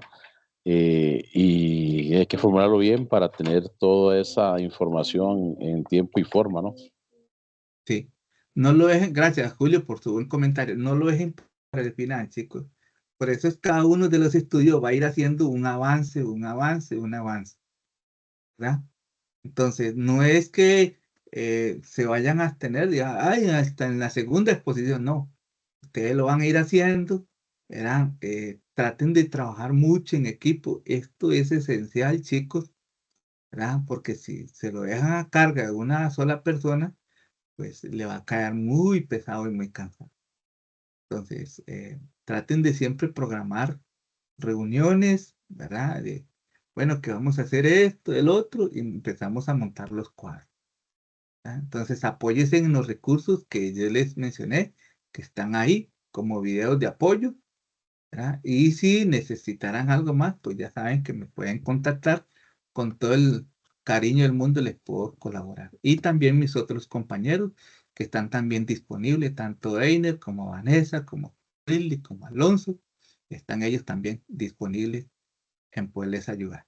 y hay que formularlo bien para tener toda esa información en tiempo y forma, ¿no?
Sí. No lo dejen, gracias Julio por su buen comentario. No lo dejen para el final, chicos. Por eso es cada uno de los estudios va a ir haciendo un avance, un avance, un avance. ¿Verdad? Entonces, no es que se vayan a abstener, ay, hasta en la segunda exposición, no. Ustedes lo van a ir haciendo, ¿verdad? Traten de trabajar mucho en equipo. Esto es esencial, chicos, ¿verdad? Porque si se lo dejan a carga de una sola persona, pues le va a caer muy pesado y muy cansado. Entonces, traten de siempre programar reuniones, ¿verdad? Bueno, que vamos a hacer esto, el otro, y empezamos a montar los cuadros. Entonces, apóyense en los recursos que yo les mencioné, que están ahí como videos de apoyo, ¿verdad? Y si necesitaran algo más, pues ya saben que me pueden contactar. Con todo el cariño del mundo les puedo colaborar. Y también mis otros compañeros que están también disponibles, tanto Einer como Vanessa, como Lili, como Alonso, están ellos también disponibles en poderles ayudar.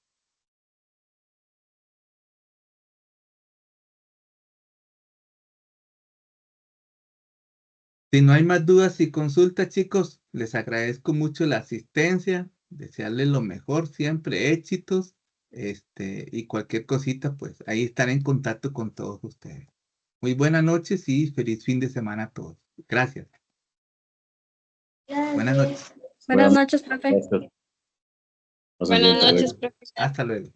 Si no hay más dudas y consultas, chicos, les agradezco mucho la asistencia, desearles lo mejor, siempre éxitos, y cualquier cosita, pues ahí estaré en contacto con todos ustedes. Muy buenas noches y feliz fin de semana a todos. Gracias. Buenas noches.
Buenas noches, profe.
Buenas noches, profesor.
Hasta luego.